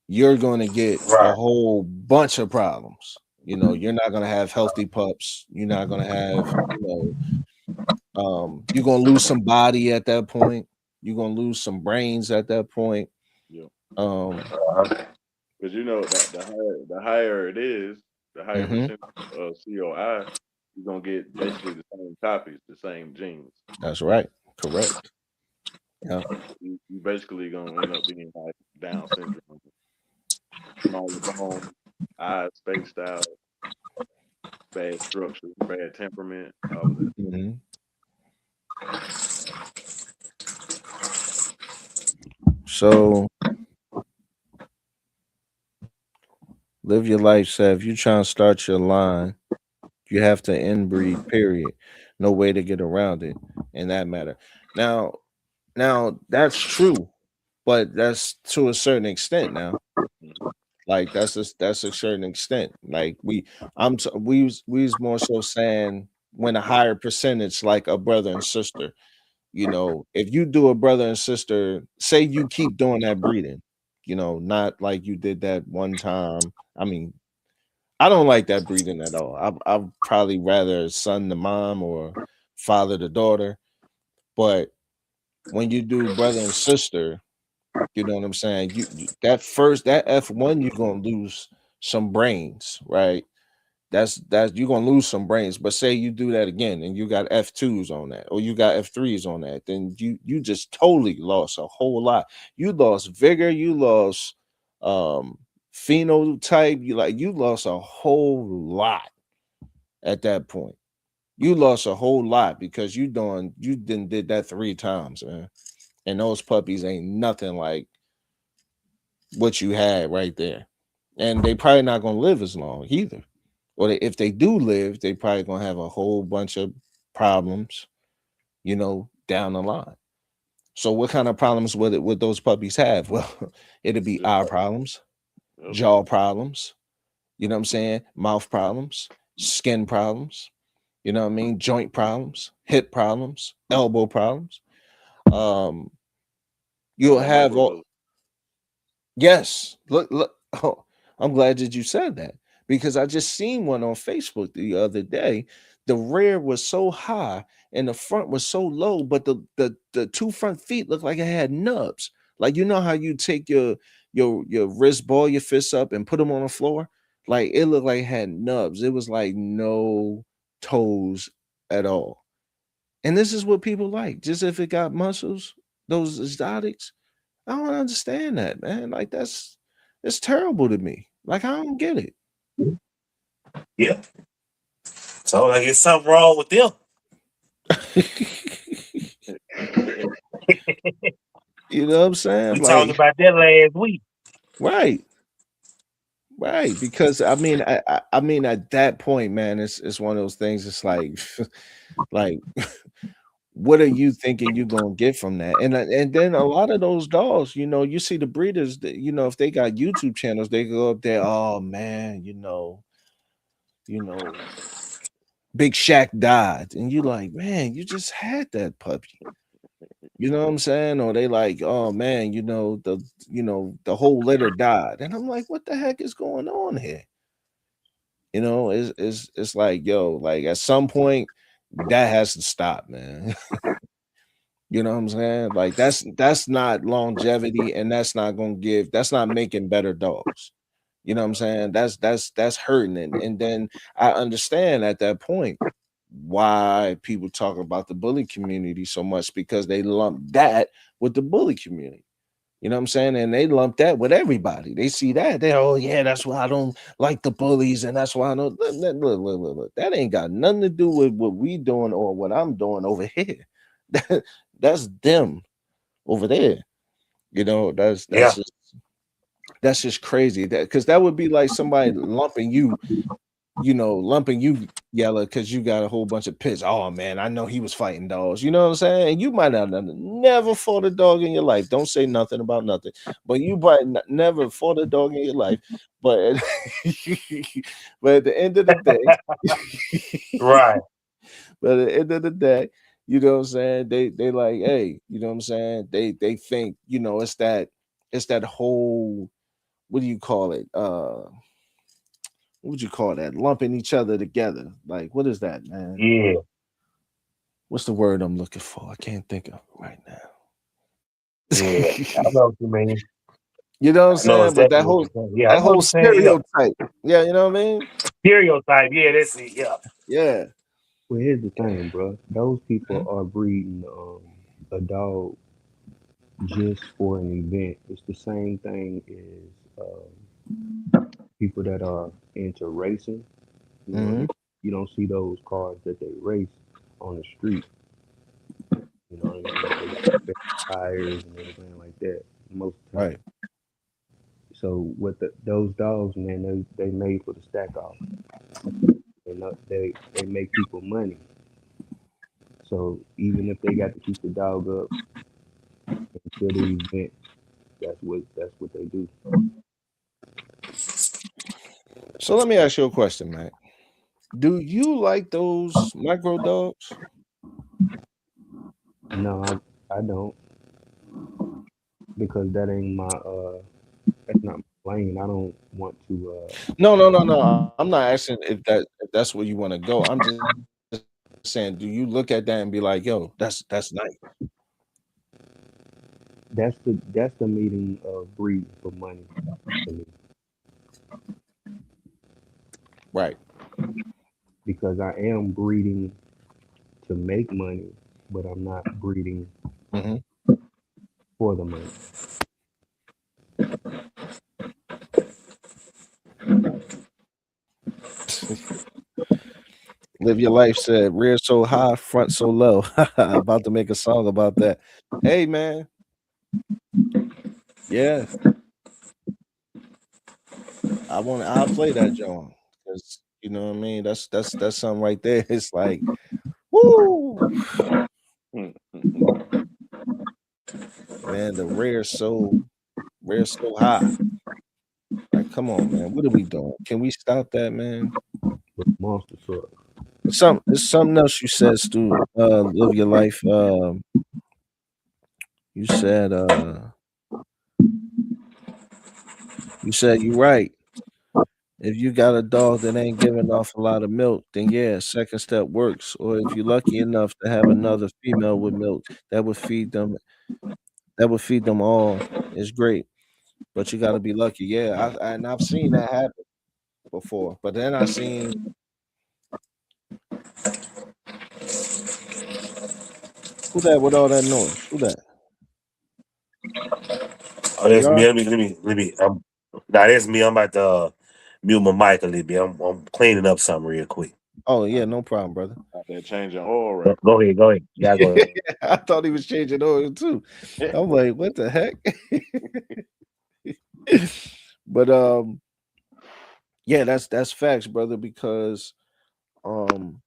you're going to get a Right. whole bunch of problems. You're not going to have healthy pups. You're not going to have, you're going to lose some body at that point. You're going to lose some brains at that point. Yeah, Um, because that the higher it is, the higher mhm, percentage of COI, you're gonna get basically the same copies, the same genes. that's right. Correct. Yeah. You basically gonna end up being like Down syndrome, smaller bones, eyes spaced out, bad structure, bad temperament, all of that. Mhm. So live your life, Seth. If you trying to start your line, you have to inbreed, period. No way to get around it in that matter. Now, now that's true, but that's to a certain extent now. Mhm. Like that's a certain extent. Like we was more so saying when a higher percentage, like a brother and sister. If you do a brother and sister, say you keep doing that breeding, not like you did that one time. I mean, I don't like that breeding at all. I'd probably rather son to mom or father to daughter. But when you do brother and sister, you know what I'm saying? That F1, you're gonna lose some brains, right? That's you're gonna lose some brains. But say you do that again and you got F2s on that, or you got F3s on that, then you just totally lost a whole lot. You lost vigor, you lost um phenotype, you lost a whole lot at that point. You lost a whole lot because you didn't did that 3 times, man. And those puppies ain't nothing like what you had right there. And they probably not gonna live as long either. Or if they do live, they probably gonna have a whole bunch of problems, down the line. So what kind of problems would those puppies have? Well, it'd be Just eye problems, yep. jaw problems, you know what I'm saying? Mouth problems, skin problems, you know what I mean? Joint problems, hip problems, elbow problems. Um, you'll All that have all microdose. Yes. Look. Oh, I'm glad that you said that because I just seen one on Facebook the other day. The rear was so high and the front was so low, but the two front feet looked like it had nubs. Like you know how you take your wrist, ball your fists up and put them on the floor? Like it looked like it had nubs. It was like no toes at all. And this is what people like. Just if it got muscles, those exotics. I don't understand that, man. Like that's it's terrible to me. Like I don't get it. Yeah. So like it's something wrong with them. You know what I'm saying? We talked Like, about that last week. right, right. Because I mean, at that point, man, it's one of those things. It's like, like, what are you thinking you're gonna get from that? And then a lot of those dogs, you know, you see the breeders that you know, if they got YouTube channels, they go up there. Oh man, you know, Big Shaq died, and you like, man, you just had that puppy. You know what I'm saying? Or they like, oh man, the whole litter died. And I'm like, what the heck is going on here? You know, it's like, yo, like at some point that has to stop, man. You know what I'm saying? Like that's not longevity and that's not making better dogs. You know what I'm saying? That's hurting. And then I understand at that point why people talk about the bully community so much because they lump that with the bully community. You know what I'm saying? And they lump that with everybody. They see that. They oh yeah, that's why I don't like the bullies, and that's why I don't look. That ain't got nothing to do with what we doing or what I'm doing over here. That's them over there. You know, Yeah. that's just crazy. That because that would be like somebody lumping you, lumping you, Yella, because you got a whole bunch of pits. Oh man, I know he was fighting dogs. You know what I'm saying? And you might not have never fought a dog in your life. Don't say nothing about nothing. But you might never fought a dog in your life. But but at the end of the day, Right. but at the end of the day, you know what I'm saying? They like, hey, you know what I'm saying? They think, it's that whole, what do you call it? What would you call that? Lumping each other together. Like, what is that, man? Yeah. What's the word I'm looking for? I can't think of it right now. Yeah. I know what you mean. You know what I'm I know saying? But exactly what you're saying. Yeah, I that know what whole you're saying. Yeah. stereotype. Yeah, you know what I mean? Stereotype. Yeah, that's it. Yeah. Yeah. Well, here's the thing, bro. Those people are breeding a dog just for an event. It's the same thing as people that are into racing. You know, Mm-hmm. you don't see those cars that they race on the street. You know what I mean? They got spare tires and everything like that most of the time. Right. So with those dogs, man, they made for the stack off. And they make people money. So even if they got to keep the dog up until the event, that's what they do. So let me ask you a question, Mac. Do you like those micro dogs? No, I don't, because that ain't that's not my lane. I don't want to No, no, no, no. I'm not asking if that's where you want to go. I'm just saying, do you look at that and be like, yo, that's nice. that's the meaning of breeding for money to me, Right. because I am breeding to make money, but I'm not breeding Mm-hmm. for the money. Live your life said rear so high, front so low. About to make a song about that. Hey man, yeah, I'll play that John. Because you know what I mean? That's something right there. It's like, woo, man, the rear so high. Like, come on, man. What are we doing? Can we stop that, man? But monster truck. It's something else you said, Stu. Live your life. You said You said you right. If you got a dog that ain't giving off a lot of milk, then yeah, second step works. Or if you're lucky enough to have another female with milk, that would feed them. That would feed them all. It's great, but you got to be lucky. Yeah, and I've seen that happen before. But then I seen who that with all that noise. Who that? Oh, that's me. Gr. Let me. Nah, that's me. I'm about to mute my mic a little bit. I'm cleaning up something real quick. Oh yeah, no problem, brother. Got that changing oil Go, right go ahead, go ahead. Yeah, go ahead. I thought he was changing oil too. quick. I'm like, what the heck? But yeah, that's facts, brother. Because um,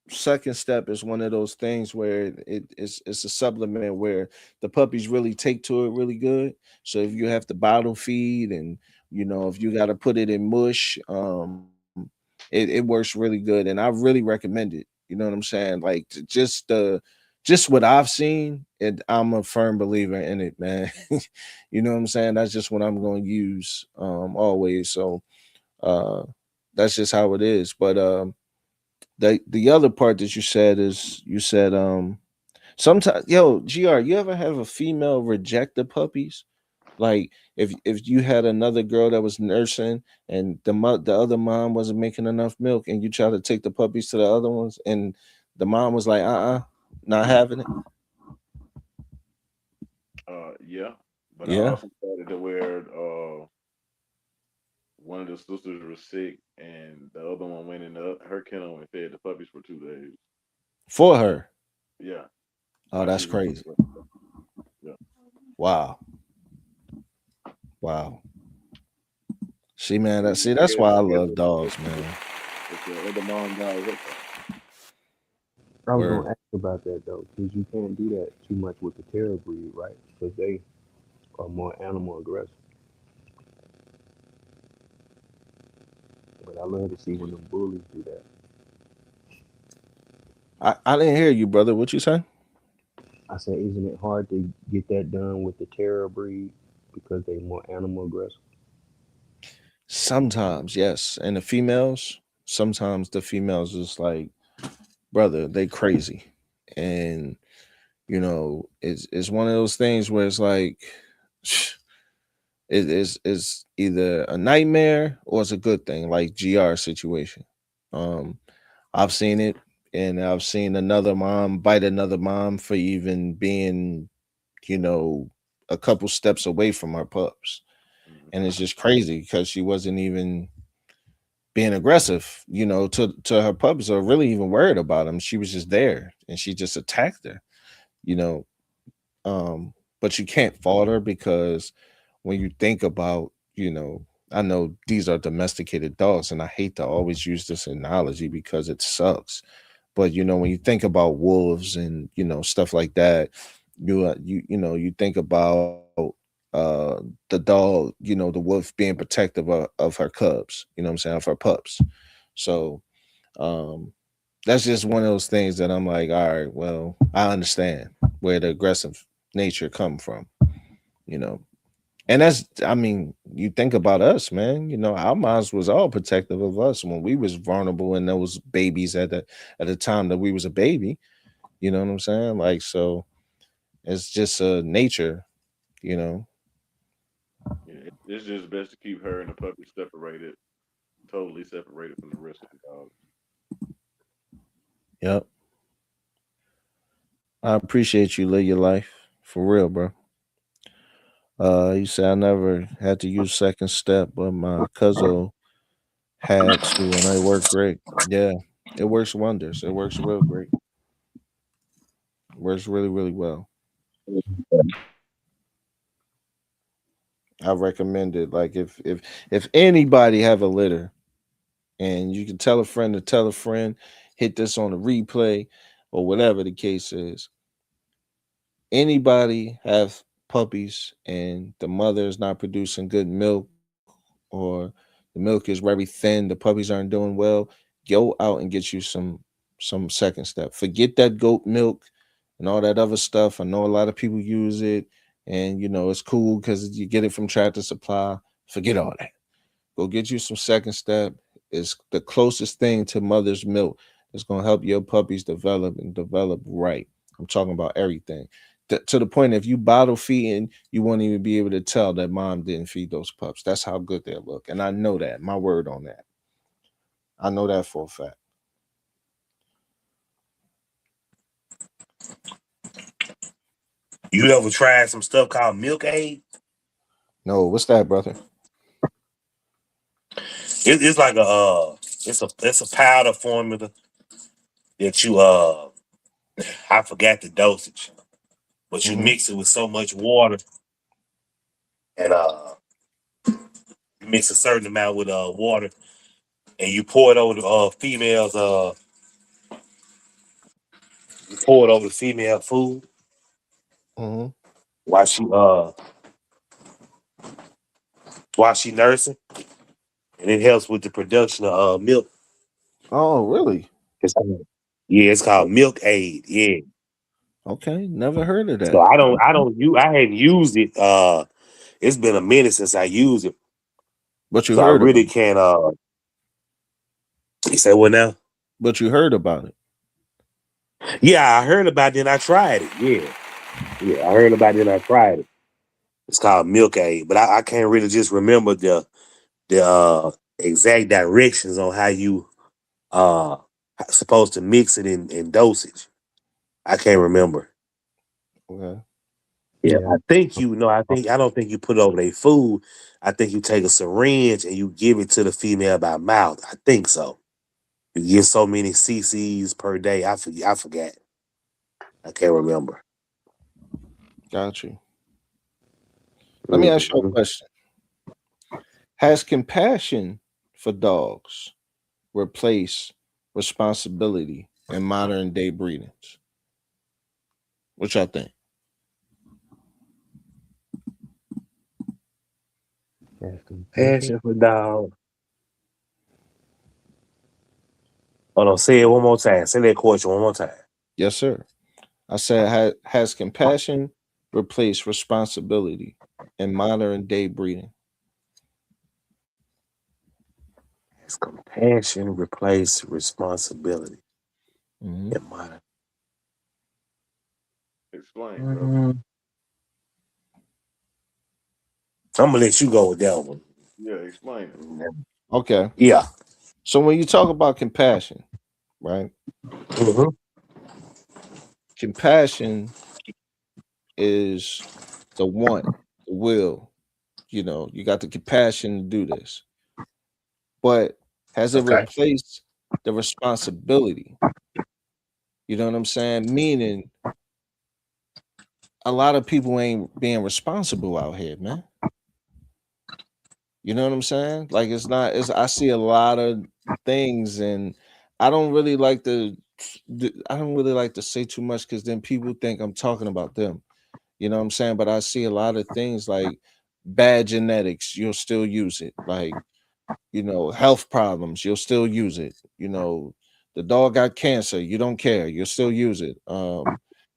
second step is one of those things where it's a supplement where the puppies really take to it really good. So if you have to bottle feed and if you got to put it in mush, it works really good, and I really recommend it. You know what I'm saying? Like just what I've seen, and I'm a firm believer in it, man. You know what I'm saying? That's just what I'm going to use always. So uh that's just how it is. But the other part that you said is you said sometimes, yo, GR, you ever have a female reject the puppies? Like if you had another girl that was nursing and the other mom wasn't making enough milk, and you try to take the puppies to the other ones, and the mom was like, not having it. Yeah, but I Yeah. also started to where one of the sisters was sick, and the other one went in her kennel and fed the puppies for 2 days. For her. Yeah, Oh, while she that's was crazy. yeah. Wow. Wow. See, man, So that's why I I guess love dogs, man. if the other mom died, what I was Word. gonna ask about that though, because you can't do that too much with the terror breed, right? Because they are more animal aggressive. But I love to see when them bullies do that. I didn't hear you, brother. What you say? I said, isn't it hard to get that done with the terror breed because they more animal aggressive? Sometimes, yes. And the females, sometimes the females is like, brother, they crazy. And it's one of those things where it's like it's either a nightmare or it's a good thing, like GR situation. Um, I've seen it, and I've seen another mom bite another mom for even being, you know, a couple steps away from her pups. mm-hmm. And it's just crazy because she wasn't even being aggressive, to her pups or really even worried about them. She was just there and she just attacked her, you know. But you can't fault her because when you think about, I know these are domesticated dogs, and I hate to always use this analogy because it sucks. But when you think about wolves and stuff like that, you think about the dog, the wolf being protective of her cubs, you know what I'm saying, of her pups. So um that's just one of those things that I'm like, all right, well, I understand where the aggressive nature come from, you know. And that's, I mean, you think about us, man. Our moms was all protective of us when we was vulnerable and those babies at the time that we was a baby. You know what I'm saying? Like, so it's just a nature, you know. Yeah, it's just best to keep her and the puppy separated, totally separated from the rest of the dogs. Yep. I appreciate you live your life for real, bro. You said I never had to use second step, but my cousin had to, and it worked great. Yeah, it works wonders. It works real great. Works really, really well. I recommend it. Like if anybody have a litter and you can tell a friend to tell a friend, hit this on a replay or whatever the case is. Anybody have puppies and the mother is not producing good milk, or the milk is very thin, the puppies aren't doing well, go out and get you some second step. Forget that goat milk and all that other stuff. I know a lot of people use it, and it's cool because you get it from Tractor Supply. Forget all that. Go get you some second step. It's the closest thing to mother's milk. It's gonna help your puppies develop and develop right. I'm talking about everything. To the point, if you bottle feeding, you won't even be able to tell that mom didn't feed those pups. That's how good they look, and I know that. My word on that. I know that for a fact. You ever tried some stuff called Milk Aid? No, what's that, brother? It's like it's a powder formula that you I forgot the dosage, but you Mm-hmm. mix it with so much water and you mix a certain amount with water and you pour it over the females you pour it over the female food Mm-hmm. while she nursing, and it helps with the production of milk. Oh, really? It's called Milk Aid. Yeah. Okay, never heard of So that. I hadn't used it. It's been a minute since I used it. But you So I heard about really it. can't you say what now? But you heard about it. Yeah, I heard about it and I tried it. Yeah. Yeah, I heard about it and I tried it. It's called Milk Aid, but I can't really just remember the exact directions on how you uh supposed to mix it in dosage. I can't remember. Okay. Yeah, Yeah. I don't think you put it over their food. I think you take a syringe and you give it to the female by mouth. I think so. You give so many cc's per day. I forgot. I can't remember. Got you. Let me ask you a Mhm. question. Has compassion for dogs replaced responsibility in modern day breedings? What y'all think? That's compassion. Passion for dog. Hold on, say it one more time. Say that question one more time. Yes, sir. I said, has compassion replaced responsibility in modern day breeding? Has compassion replace responsibility Hmm. in modern? Explain, brother. Mm, I'm gonna let you go with that one. Yeah, explain it. Okay. Yeah. So when you talk about compassion, right? Mhm. Compassion is the want, the will. You got the compassion to do this. But has it Okay. replaced the responsibility? You know what I'm saying? Meaning a lot of people ain't being responsible out here, man. You know what I'm saying? Like it's not it's I see a lot of things and I don't really like to I don't really like to say too much because then people think I'm talking about them. You know what I'm saying? But I see a lot of things like bad genetics, you'll still use it. Like, health problems, you'll still use it. The dog got cancer, you don't care, you'll still use it.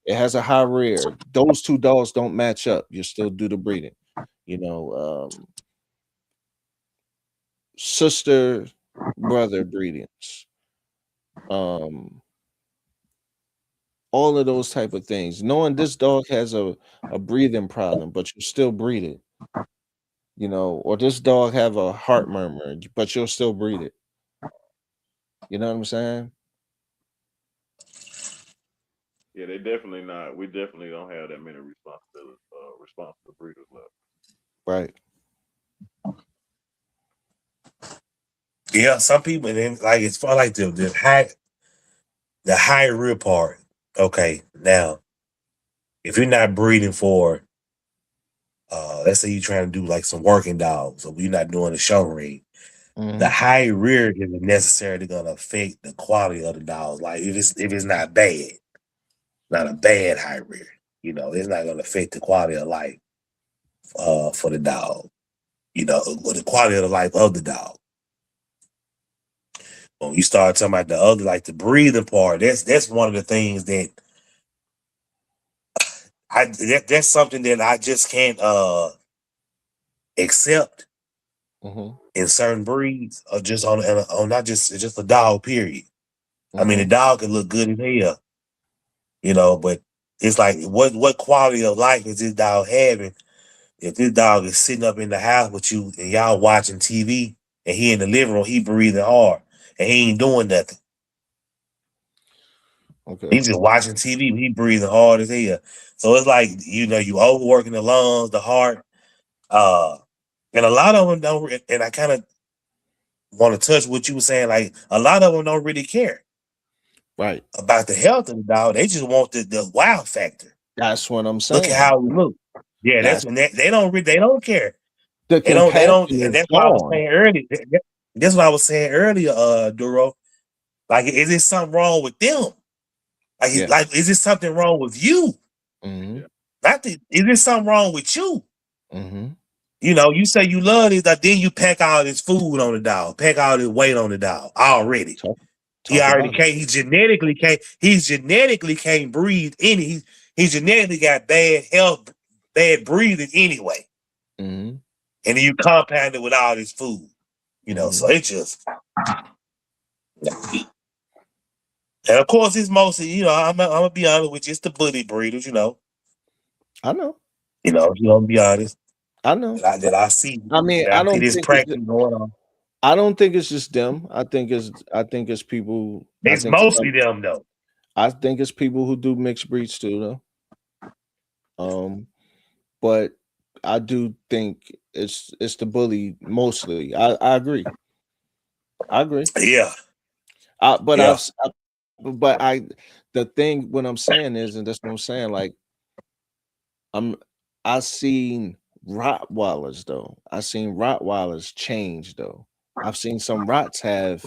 It has a high rear. Those two dogs don't match up, you still do the breeding. You know, sister brother breedings. Um, all of those type of things. Knowing this dog has a breathing problem, but you still breed it. Or this dog have a heart murmur, but you'll still breed it. You know what I'm saying? Yeah, they definitely not. We definitely don't have that many responsible breeders left. Right. Yeah, some people then like it's fun like the high rear part. Okay, now if you're not breeding for let's say you're trying to do like some working dogs or you're not doing a show ring, the Hmm. high rear isn't necessarily gonna affect the quality of the dog. Like if it's not bad, not a bad high rear, it's not gonna affect the quality of life for the dog, or the quality of the life of the dog. When you start talking about the other, like the breathing part, that's one of the things that that's something that I just can't accept in certain breeds, or just on not just a dog. Period. I mean, the dog can look good as hell, but it's like what quality of life is this dog having if this dog is sitting up in the house with you and y'all watching TV and he in the living room, he breathing hard and he ain't doing nothing. Okay. He's just watching TV, but he breathing hard as hell. So it's like, you overworking the lungs, the heart, and a lot of them don't. And I kind of want to touch what you were saying. Like a lot of them don't really care Right. about the health of the dog. They just want the wow factor. That's what I'm Look saying. at how we look. Yeah, that's when they don't care. The They don't, compassion and is that's what I was gone. saying earlier. That's what I was saying earlier, Duro. Like, is there something wrong with them? Yeah. Like, is there something wrong with you? Mm-hmm. Is there something wrong with you? Mm-hmm. You say you love this, then you pack all this food on the dog, pack all this weight on the dog already. He already can't. He genetically can't. Can't breathe any. He genetically got bad health, bad breathing anyway. Mm-hmm. And then you compound it with all this food. So it just. And of course, it's mostly, I'm gonna be honest with you, it's the bully breeders, I know. I'm gonna be honest. I know. That I see. I mean, I see this practice going on. I don't think it's just them. I think it's people. It's mostly them though. I think it's people who do mixed breeds too, though. But I do think it's the bully mostly. I agree. Yeah. The thing what I'm saying is, and that's what I'm saying, like I seen Rottweilers though. I seen Rottweilers change though. I've seen some Rots have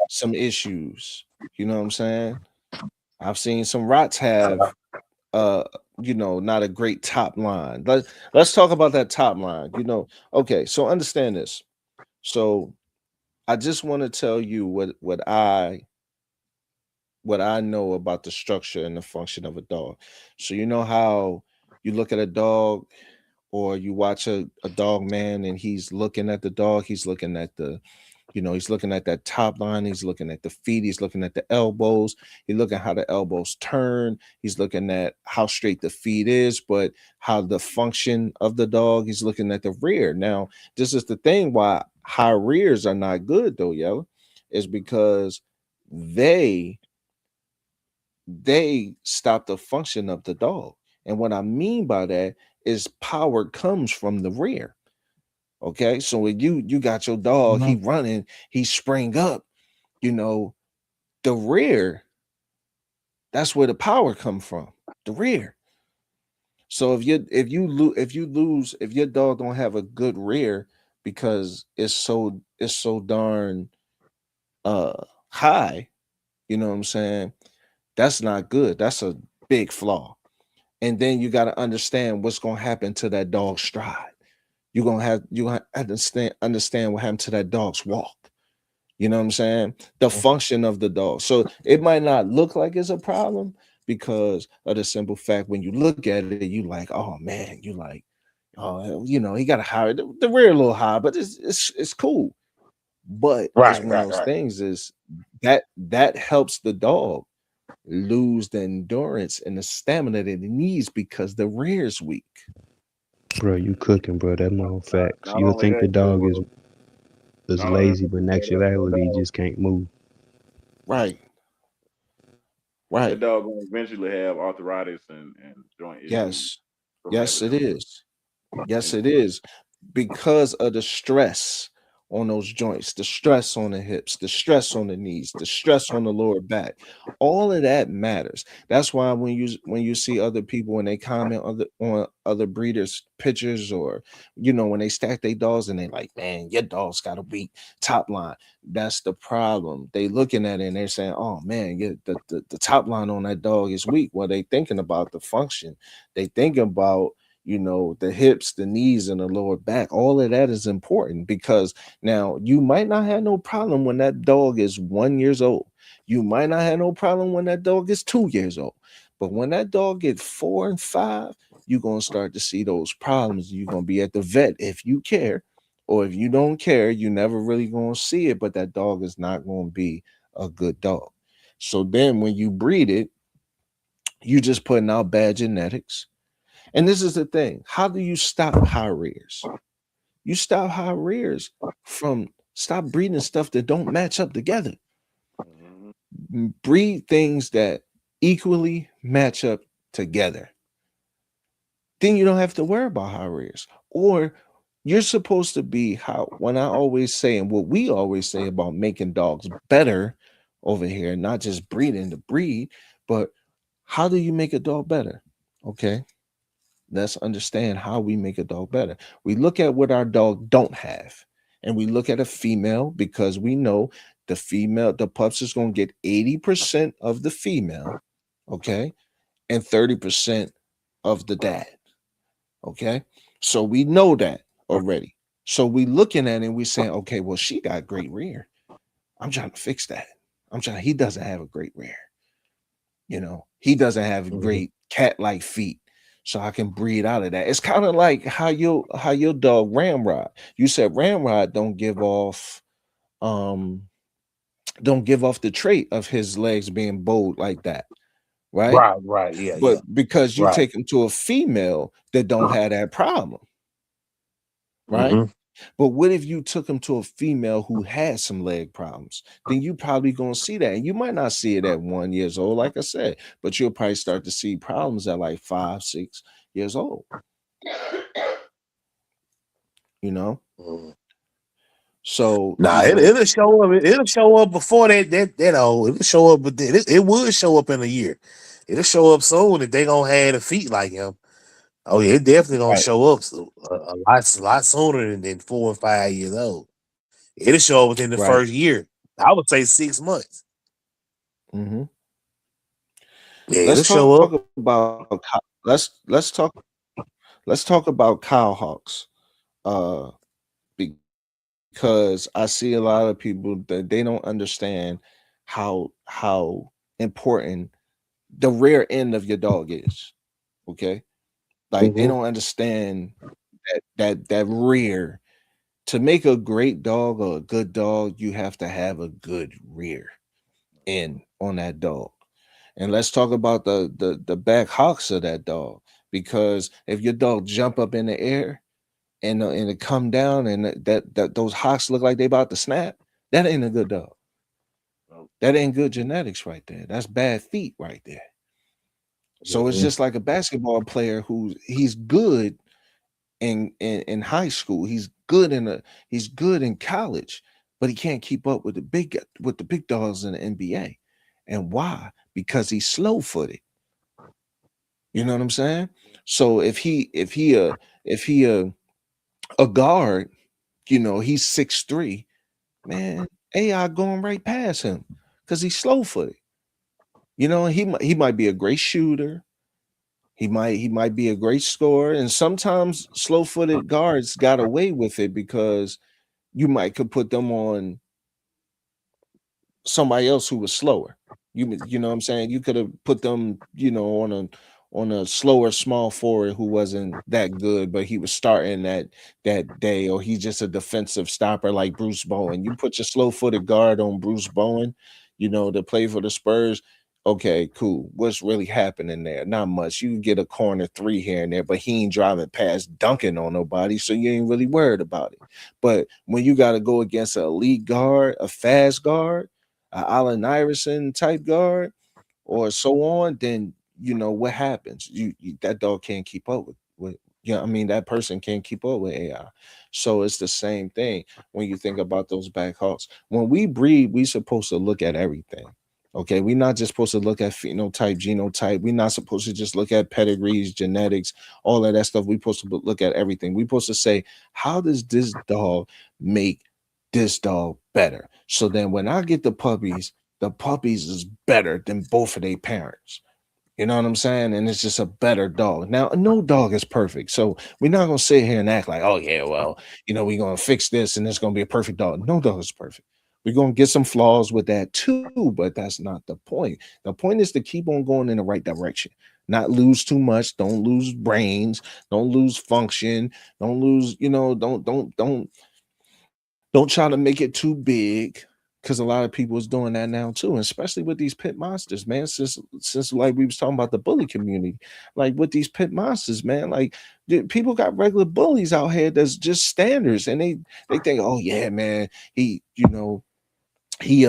some issues. You know what I'm saying? I've seen some Rots have not a great top line. Let's talk about that top line. Okay, so understand this. So I just want to tell you what I know about the structure and the function of a dog. So you know how you look at a dog or you watch a dog man and he's looking at the dog, he's looking at he's looking at that top line, he's looking at the feet, he's looking at the elbows, he's looking how the elbows turn, he's looking at how straight the feet is, but how the function of the dog, he's looking at the rear. Now, this is the thing why high rears are not good though, yo, is because they stop the function of the dog. And what I mean by that is power comes from the rear. Okay, so when you got your dog, he running, he spring up, the rear, that's where the power come from, the rear. So if your dog don't have a good rear because it's so darn high, you know what I'm saying? That's not good. That's a big flaw. And then you got to understand what's going to happen to that dog's stride. You gonna understand what happened to that dog's walk. You know what I'm saying? The function of the dog. So it might not look like it's a problem because of the simple fact when you look at it, you like, oh man, you like, oh, he got to higher the rear a little high, but it's cool. But it's one of those things is that helps the dog lose the endurance and the stamina that it needs because the rear is weak. Bro, you cooking, bro. That's my facts. You'll think the dog is lazy, but in actuality, he just can't move. Right. That dog will eventually have arthritis and joint issues. Yes, it is. Yes, it is. Because of the stress on those joints, the stress on the hips, the stress on the knees, the stress on the lower back, all of that matters. That's why when you see other people when they comment on other breeders' pictures or when they stack their dogs and they like, man, your dog's got a weak top line. That's the problem. They looking at it and they're saying, oh man, the top line on that dog is weak. Well, they thinking about the function. They thinking about the hips, the knees, and the lower back. All of that is important because now you might not have no problem when that dog is 1 year old. You might not have no problem when that dog is 2 years old. But when that dog gets 4 and 5, you're going to start to see those problems. You're going to be at the vet if you care or if you don't care, you never really gonna see it, but that dog is not gonna be a good dog. So then when you breed it, you just putting out bad genetics. And this is the thing. How do you stop high rears? You stop high rears from stop breeding stuff that don't match up together. Mm-hmm. Breed things that equally match up together. Then you don't have to worry about high rears. Or you're supposed to be how when I always say and what we always say about making dogs better over here, not just breeding to breed, but how do you make a dog better? Okay. Let's understand how we make a dog better. We look at what our dog don't have, and we look at a female because we know the pups is going to get 80% of the female, okay, and 30% of the dad, okay. So we know that already. So we looking at it and we saying, okay, well, she got great rear. I'm trying to fix that. He doesn't have a great rear. He doesn't have Mhm. great cat-like feet, so I can breed out of that. It's kind of like how your dog Ramrod. You said Ramrod um don't give off the trait of his legs being bold like that, right? Right, yeah, yeah, But because you right. take him to a female that don't have that problem, right? Mm-hmm. But what if you took him to a female who had some leg problems? Then you probably gonna see that. And you might not see it at 1 years old, like I said, but you'll probably start to see problems at like 5, 6 years old, you know? Mm. So, Nah, it'll show up. It'll show up before it'll show up, but it would show up in a year. It'll show up soon if they gonna have the feet like him. Oh yeah, it definitely gonna right. show up a lot sooner than 4 and 5 years old. It'll show up within the Right. first year. I would say 6 months. Hmm. Yeah, it'll Let's show talk up. about let's talk about cow hawks. Uh because I see a lot of people that they don't understand how important the rear end of your dog is. Okay. Like they Mm-hmm. don't understand that rear. To make a great dog or a good dog, you have to have a good rear end on that dog. And let's talk about the back hocks of that dog. Because if your dog jump up in the air and it come down and that those hocks look like they about to snap, that ain't a good dog. Oh, That ain't good genetics right there. That's bad feet right there. So it's Mhm. just like a basketball player he's good in high school. He's good in college, but he can't keep up with the big dogs in the NBA. And why? Because he's slow footed. You know what I'm saying? So if he a guard, he's 6'3", man, AI going right past him because he's slow footed. He might be a great shooter. He might be a great scorer, and sometimes slow-footed guards got away with it because could put them on somebody else who was slower. You know what I'm saying? You could have put them, on a slower small forward who wasn't that good, but he was starting that day, or he's just a defensive stopper like Bruce Bowen. You put your slow-footed guard on Bruce Bowen, to play for the Spurs. Okay, cool. What's really happening there? Not much. You can get a corner three here and there, but he ain't driving past dunking on nobody, so you ain't really worried about it. But when you got to go against an elite guard, a fast guard, Allen Iverson type guard, or so on, then what happens. That dog can't keep up with I mean that person can't keep up with AI. So it's the same thing when you think about those back hawks. When we breed, we supposed to look at everything. Okay, we're not just supposed to look at phenotype, genotype. We're not supposed to just look at pedigrees, genetics, all of that stuff. We're supposed to look at everything. We're supposed to say, how does this dog make this dog better? So then when I get the puppies is better than both of their parents. You know what I'm saying? And it's just a better dog. Now, no dog is perfect. So we're not going to sit here and act like, oh, yeah, well, we're going to fix this and it's going to be a perfect dog. No dog is perfect. We're going to get some flaws with that too, but that's not the point. The point is to keep on going in the right direction, not lose too much. Don't lose brains. Don't lose function. Don't lose, don't Don't try to make it too big, because a lot of people is doing that now too, and especially with these pit monsters, man. Since like we was talking about the bully community, like with these pit monsters, man, like people got regular bullies out here that's just standards, and they think, oh yeah, man, he he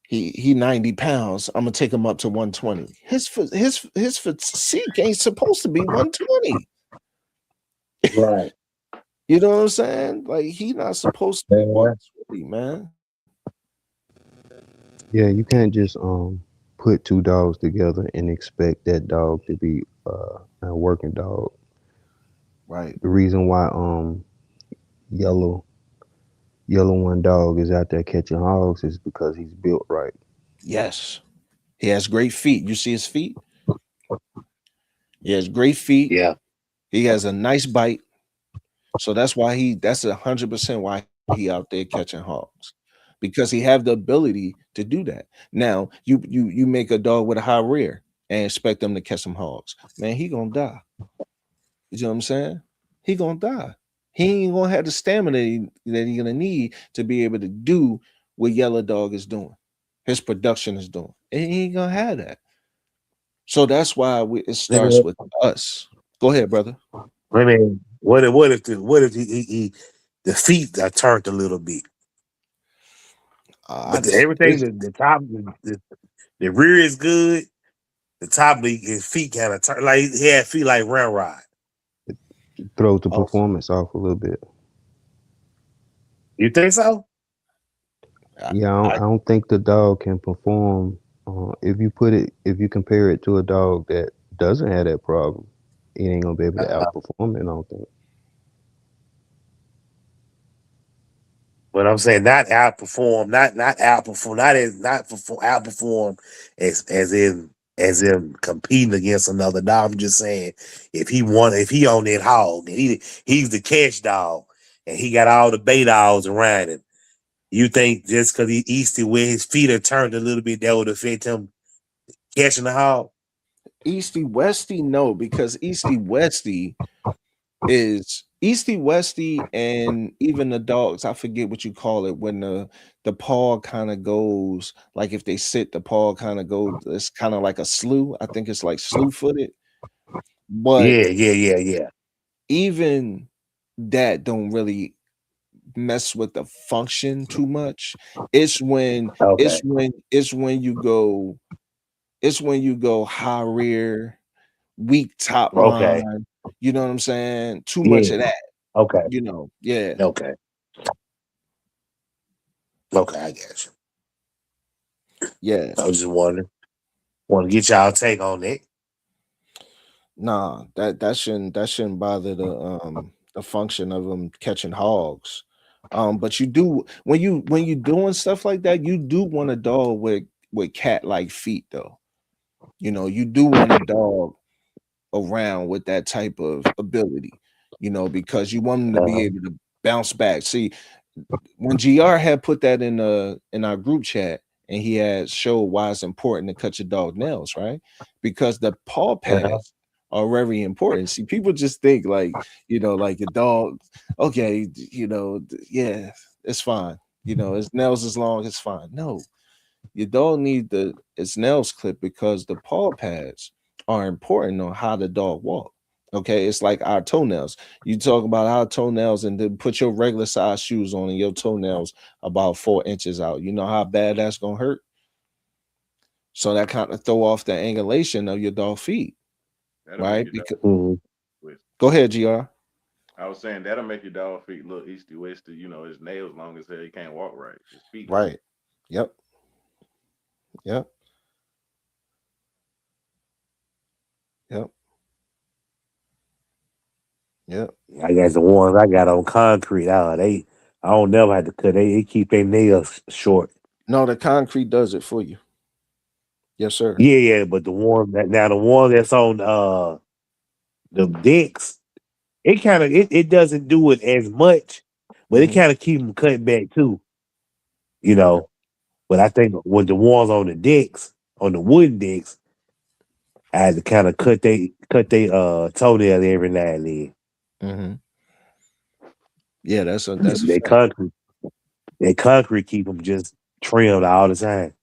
he 90 pounds. I'm gonna take him up to 120. His physique ain't supposed to be 120. Right. You know what I'm saying? Like he not supposed to be Yeah. 120, man. Yeah, you can't just put two dogs together and expect that dog to be a working dog. Right. The reason why yellow yellow one dog is out there catching hogs is because he's built right. Yes. He has great feet. You see his feet? He has great feet. Yeah. He has a nice bite. So that's 100% why he out there catching hogs. Because he have the ability to do that. Now, you make a dog with a high rear and expect them to catch some hogs. Man, he gonna die. You know what I'm saying? He gonna die. He ain't gonna have the stamina that he gonna need to be able to do what Yellow Dog is doing. His production is doing. And he ain't gonna have that. So that's why it Let starts me with us. Go ahead, brother. what if the feet are turned a little bit, I but just everything the top the rear is good. The top of his feet kind of turn like he had feet like Ramrod. Throws the oh, performance off a little bit. You think so? I, Yeah, I I don't think the dog can perform. If you compare it to a dog that doesn't have that problem, it ain't gonna be able to outperform it. I don't think. But I'm saying not outperform, not outperform, outperform as in competing against another dog. I'm just saying if he on that hog and he's the catch dog and he got all the bait dogs around him. You think just because he easty where his feet are turned a little bit that would affect him catching the hog? Easty Westy, no, because Easty Westy and even the dogs, I forget what you call it when the paw kind of goes, like if they sit, the paw kind of goes, it's kind of like a slew. I think it's like slew footed. But Yeah. even that don't really mess with the function too much. It's when Okay. it's when you go high rear, weak top Okay. line. You know what I'm saying? Too much Yeah. of that. Okay. Yeah. Okay. Okay. I got you. Yeah. I was just wondering. Want to get y'all take on that. Nah, that shouldn't bother the function of them catching hogs. But you do when you doing stuff like that, you do want a dog with cat like feet though. You do want a dog around with that type of ability, because you want them to be Uh-huh. able to bounce back. See, when GR had put that in our group chat and he had showed why it's important to cut your dog nails, right? Because the paw Uh-huh. pads are very important. See, people just think like, like your dog, okay, yeah, it's fine. His nails as long, it's fine. No, you don't need its nails clipped because the paw pads are important on how the dog walk. Okay, it's like our toenails. You talk about our toenails and then put your regular size shoes on and your toenails about 4 inches out. You know how bad that's gonna hurt. So that kind of throw off the angulation of your dog feet, That'll make right? your dog Because Mhm. twist. go ahead, Gr. I was saying that'll make your dog feet look easty westy. His nails long as hell. He can't walk right. His feet long. Right. Yep. Yep. Yep. Yep. I got the ones I got on concrete. I don't never have to cut. They keep their nails short. No, the concrete does it for you. Yes, sir. Yeah. But the one that's on the decks, it doesn't do it as much, but it Hmm. kind of keep them cut back too. You Okay. know. But I think with the ones on the decks, on the wooden decks, I had to kind of cut they toenail every now and then. Hmm. Yeah, that's a That fact. concrete, that concrete keep them just trimmed all the time.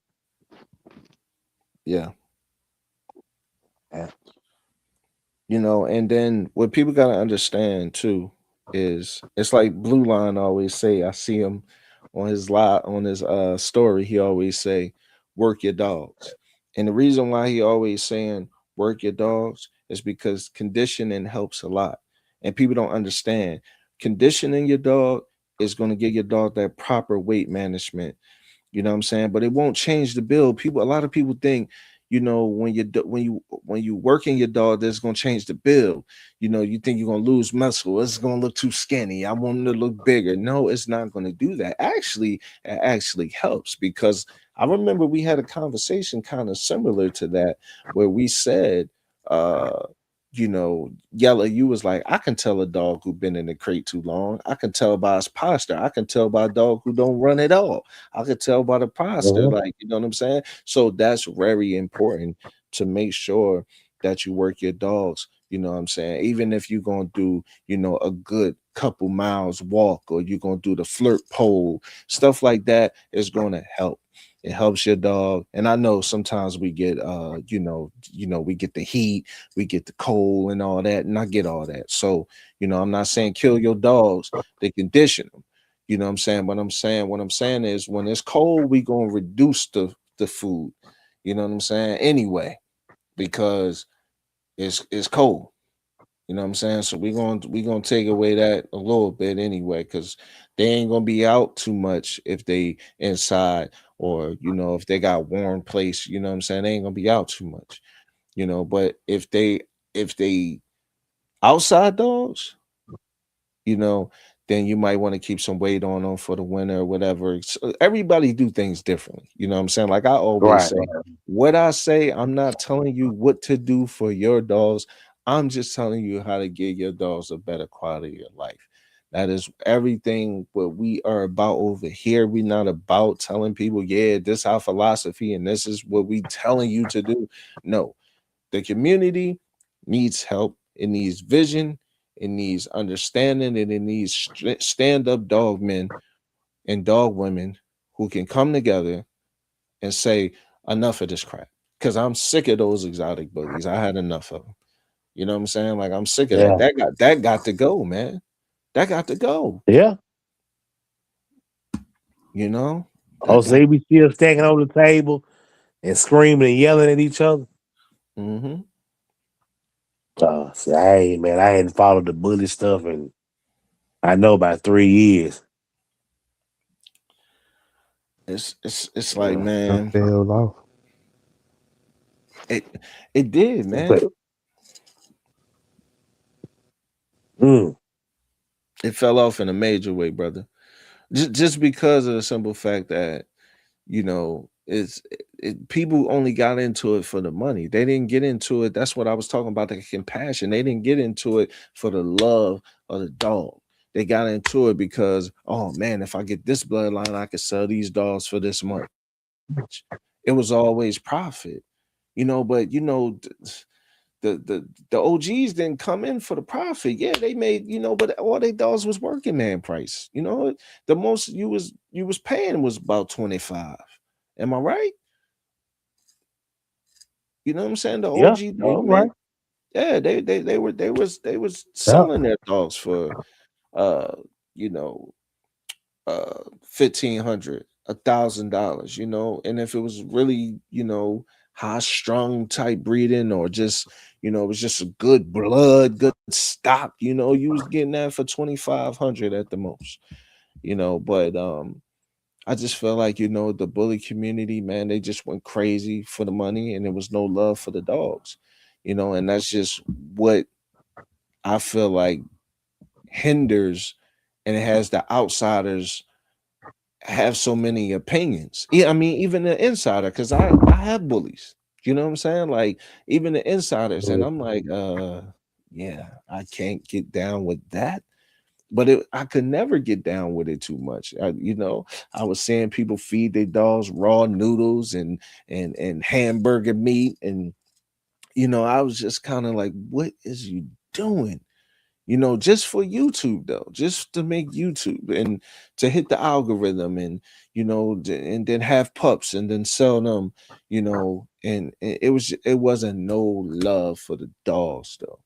Yeah. Yeah. And then what people gotta understand too is it's like Blue Line always say. I see him on his live on his story. He always say, "Work your dogs," and the reason why he always saying "work your dogs" is because conditioning helps a lot, and people don't understand. Conditioning your dog is going to give your dog that proper weight management. You know what I'm saying? But it won't change the bill. A lot of people think, when you working your dog, that's gonna change the bill. You think you're gonna lose muscle. It's gonna look too skinny. I want him to look bigger. No, it's not gonna do that. Actually, it actually helps because I remember we had a conversation kind of similar to that where we said, uh, Yella, you was like, I can tell a dog who been in the crate too long. I can tell by his posture. I can tell by a dog who don't run at all. I could tell by the posture, Mhm. like, you know what I'm saying? So that's very important to make sure that you work your dogs, you know what I'm saying? Even if you're gonna do, a good couple miles walk or you're gonna do the flirt pole, stuff like that is gonna help. It helps your dog. And I know sometimes we get we get the heat, we get the cold and all that, and I get all that. So, I'm not saying kill your dogs, they condition them. You know what I'm saying? What I'm saying is when it's cold, we gonna reduce the food. You know what I'm saying? Anyway, because it's cold. You know what I'm saying? So we gonna take away that a little bit anyway, because they ain't gonna be out too much if they inside, or if they got warm place, you know what I'm saying? They ain't gonna be out too much. But if they outside dogs, you know, then you might want to keep some weight on them for the winter or whatever. So everybody do things differently. You know what I'm saying? Like I always Right. say, what I say, I'm not telling you what to do for your dogs. I'm just telling you how to give your dogs a better quality of life. That is everything what we are about over here. We're not about telling people, yeah, this our philosophy and this is what we telling you to do. No, the community needs help. It needs vision. It needs understanding. And it needs stand up dog men and dog women who can come together and say, enough of this crap. Because I'm sick of those exotic bullies. I had enough of them. You know what I'm saying? Like I'm sick of that. Yeah. That got to go, man. That got to go. Yeah. You know? Oh, That so got they be still stacking on the table and screaming and yelling at each other. mm-hmm. See, I hadn't followed the bully stuff, and I know about 3 years. It's like, Yeah. I man, fell off. it it did, man. But, mm, It fell off in a major way, brother. Just because of the simple fact that people only got into it for the money. They didn't get into it. That's what I was talking about, the compassion. They didn't get into it for the love of the dog. They got into it because, oh man, if I get this bloodline, I could sell these dogs for this much. It was always profit, but the OGs didn't come in for the profit. Yeah, they made, but all they dollars was working man price. The most you was paying was about 25. Am I right? You know what I'm saying? The yeah, OG yeah, dog you man. right. Yeah, they was Yeah, selling their dogs for uh you know 1,500, $1,000, and if it was really, high strung type breeding or just, it was just a good blood, good stock, you was getting that for 2,500 at the most, but I just feel like, the bully community, man, they just went crazy for the money and there was no love for the dogs, and that's just what I feel like hinders, and it has the outsiders have so many opinions. Yeah, I mean, even the insider, because I have bullies. You know what I'm saying? Like even the insiders, and I'm like, yeah, I can't get down with that. But I could never get down with it too much. I was seeing people feed their dogs raw noodles and hamburger meat, and I was just kind of like, what is you doing? just for YouTube though, just to make YouTube and to hit the algorithm and and then have pups and then sell them, and it wasn't no love for the dogs though.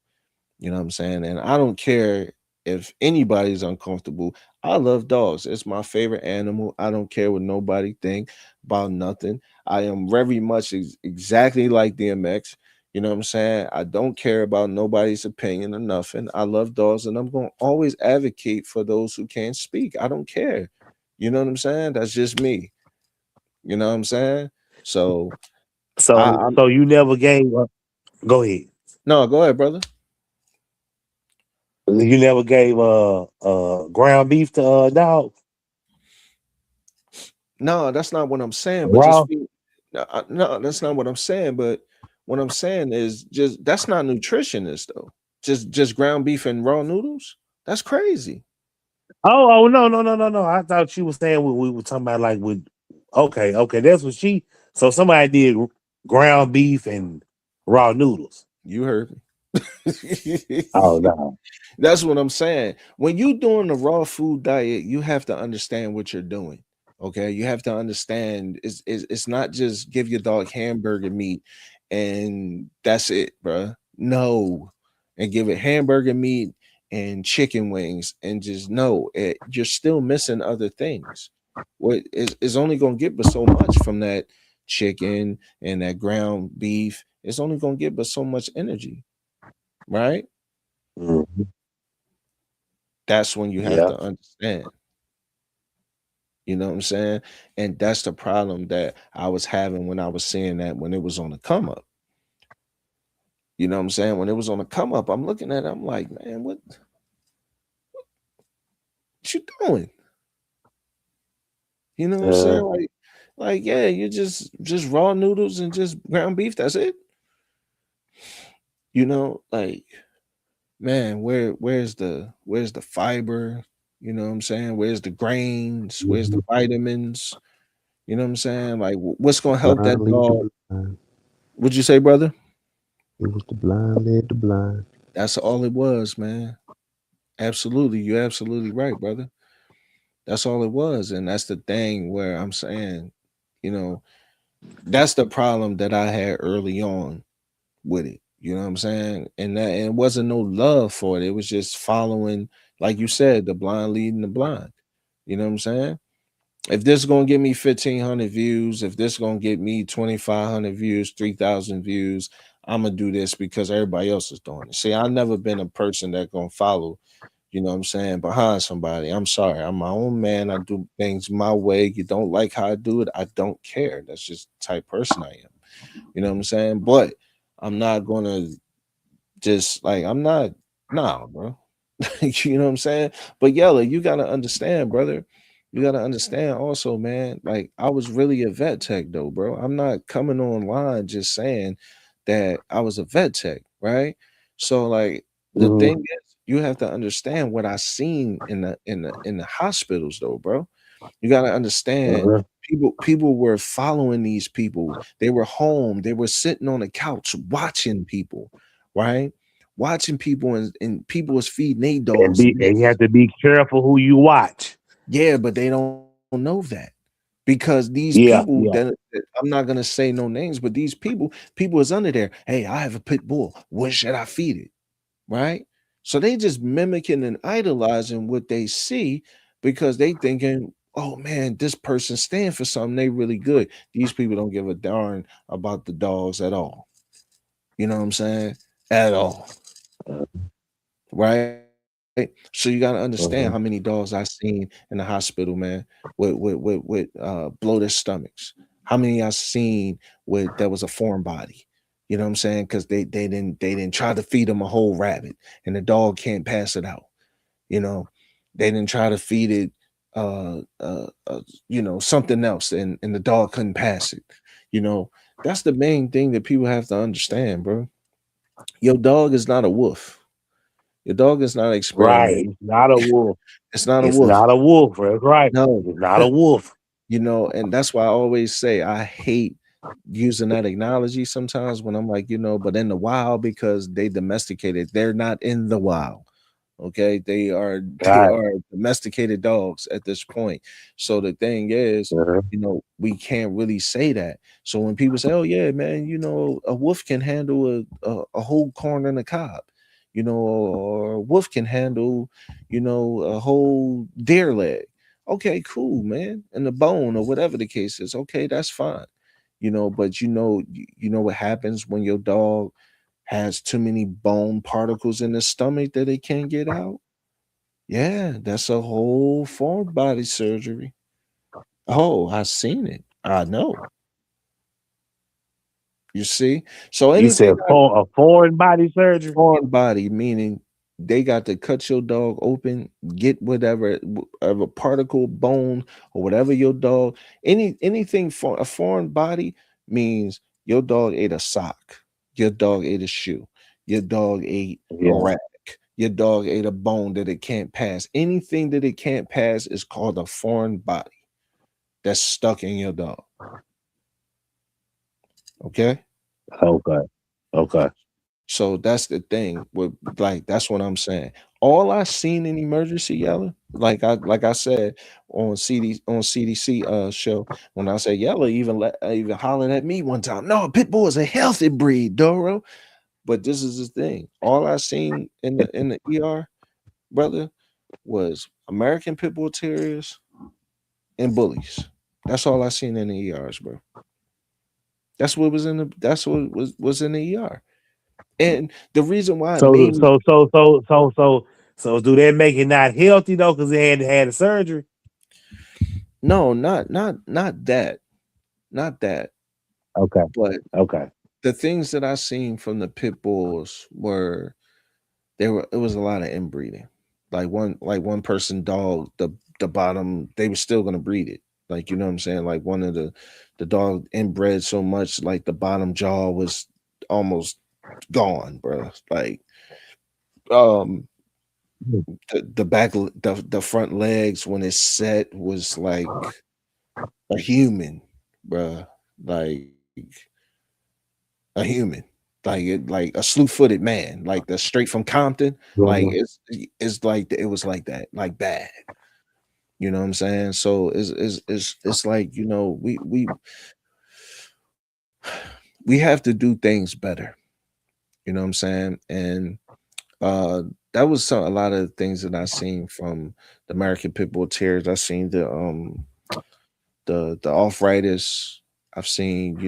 You know what I'm saying? And I don't care if anybody's uncomfortable. I love dogs. It's my favorite animal. I don't care what nobody think about nothing. I am very much exactly like DMX. You know what I'm saying? I don't care about nobody's opinion or nothing. I love dogs and I'm going to always advocate for those who can't speak. I don't care. You know what I'm saying? That's just me. You know what I'm saying? So So I'm so you never gave up. Go ahead. no, go ahead, brother. You never gave ground beef to dog No, that's not what I'm saying. But raw. no, no, that's not what I'm saying. But what I'm saying is just that's not nutritionist though. Just ground beef and raw noodles. That's crazy. Oh no no no no no! I thought you were saying we were talking about like with. Okay, okay, that's what she. So somebody did ground beef and raw noodles. You heard Oh me. no. That's what I'm saying. When you doing the raw food diet, you have to understand what you're doing. Okay, you have to understand it's not just give your dog hamburger meat and that's it, bruh. No, and give it hamburger meat and chicken wings and just no, you're still missing other things. What is only gonna get but so much from that chicken and that ground beef. It's only gonna get but so much energy, right? Mhm. That's when you have Yeah. to understand. You know what I'm saying? And that's the problem that I was having when I was seeing that when it was on the come up. You know what I'm saying? When it was on the come up, I'm looking at it, I'm like, man, what you doing? You know what I'm saying? Uh, Like, yeah, you just raw noodles and just ground beef. That's it. Like, man, where's the fiber? You know what I'm saying? Where's the grains? Where's the Mhm. vitamins? You know what I'm saying? Like, what's gonna help Blind that lead the dog? blind. What'd you say, brother? It was the blind led the blind. That's all it was, man. Absolutely. You're absolutely right, brother. That's all it was. And that's the thing where I'm saying, you know, that's the problem that I had early on with it. You know what I'm saying? And it wasn't no love for it. It was just following, like you said, the blind leading the blind. You know what I'm saying? If this is gonna get me 1,500 views, if this is gonna get me 2,500 views, 3,000 views, I'm gonna do this because everybody else is doing it. See, I've never been a person that gonna follow, what I'm saying, behind somebody. I'm sorry, I'm my own man. I do things my way. You don't like how I do it, I don't care. That's just the type person I am. You know what I'm saying? But I'm not gonna just like I'm not nah, bro. You know what I'm saying? But Yella, you gotta understand, brother. You gotta understand also, man. Like I was really a vet tech though, bro. I'm not coming online just saying that I was a vet tech, right? So like the mhm, thing is you have to understand what I seen in the hospitals though, bro. You got to understand uh-huh. people were following these people. They were home, they were sitting on the couch watching people, right? Watching people and people was feeding their And dogs be and and you have to be careful who you watch. yeah, but they don't know that because these people Yeah, that, yeah. I'm not gonna say no names, but these people is under there. Hey, I have a pit bull. What should I feed it? Right? So they just mimicking and idolizing what they see because they thinking, oh man, this person stand for something. They really good. These people don't give a darn about the dogs at all. You know what I'm saying? At all. Uh, Right? So you got to understand how many uh-huh. dogs I seen in the hospital, man, with bloated stomachs. How many I seen with that was a foreign body. You know what I'm saying? Because they didn't try to feed them a whole rabbit, and the dog can't pass it out. You know, they didn't try to feed it, uh, uh, uh something else, and the dog couldn't pass it. You know, that's the main thing that people have to understand, bro. Your dog is not a wolf. Your dog is not an Right. experiment. It's not a wolf. It's not a It's wolf. not a wolf. That's right. No, It's not a wolf. and that's why I always say I hate using that analogy sometimes when I'm like, but in the wild because they domesticated, they're not in the wild. Okay, they Right. are domesticated dogs at this point. So the thing is, Uh-huh. we can't really say that. So when people say, "Oh yeah, man, a wolf can handle a whole corn in a cob," or a wolf can handle, a whole deer leg. Okay, cool, man, and the bone or whatever the case is. Okay, that's fine. But you know what happens when your dog has too many bone particles in the stomach that they can't get out? Yeah, that's a whole foreign body surgery. Oh, I seen it. I know. You see? So You anything said for a foreign body surgery? foreign body, meaning they got to cut your dog open, get whatever particle, bone, or whatever your dog, anything for a foreign body means your dog ate a sock, your dog ate a shoe, your dog ate a Yeah. rat, your dog ate a bone that it can't pass. Anything that it can't pass is called a foreign body that's stuck in your dog. Okay. Okay. Okay. So that's the thing. That's what I'm saying. All I seen in emergency yelling, like I said on CDC show, when I say yellow, even hollered at me one time. No, pit bull is a healthy breed, Doro. But this is the thing. All I seen in the ER, brother, was American pit bull terriers and bullies. That's all I seen in the ERs, bro. That's what was in the ER. And the reason why it So made me so so so so so so do that make it not healthy though? Because they had a surgery. no, not that, not that, Okay. but Okay. the things that I seen from the pit bulls were it was a lot of inbreeding. Like one person dog, the bottom, they were still gonna breed it. Like, you know what I'm saying? Like one of the dog inbred so much, like the bottom jaw was almost gone, bro. Like um the back the front legs when it's set was like a human, bruh. Like a human. Like a slew-footed man, like the straight from Compton. Like Mhm. it's like it was like that, like bad. You know what I'm saying? So it's like, we have to do things better. You know what I'm saying? And uh that was a lot of the things that I seen from the American Pit Bull Terriers. I seen the arthritis. I've seen,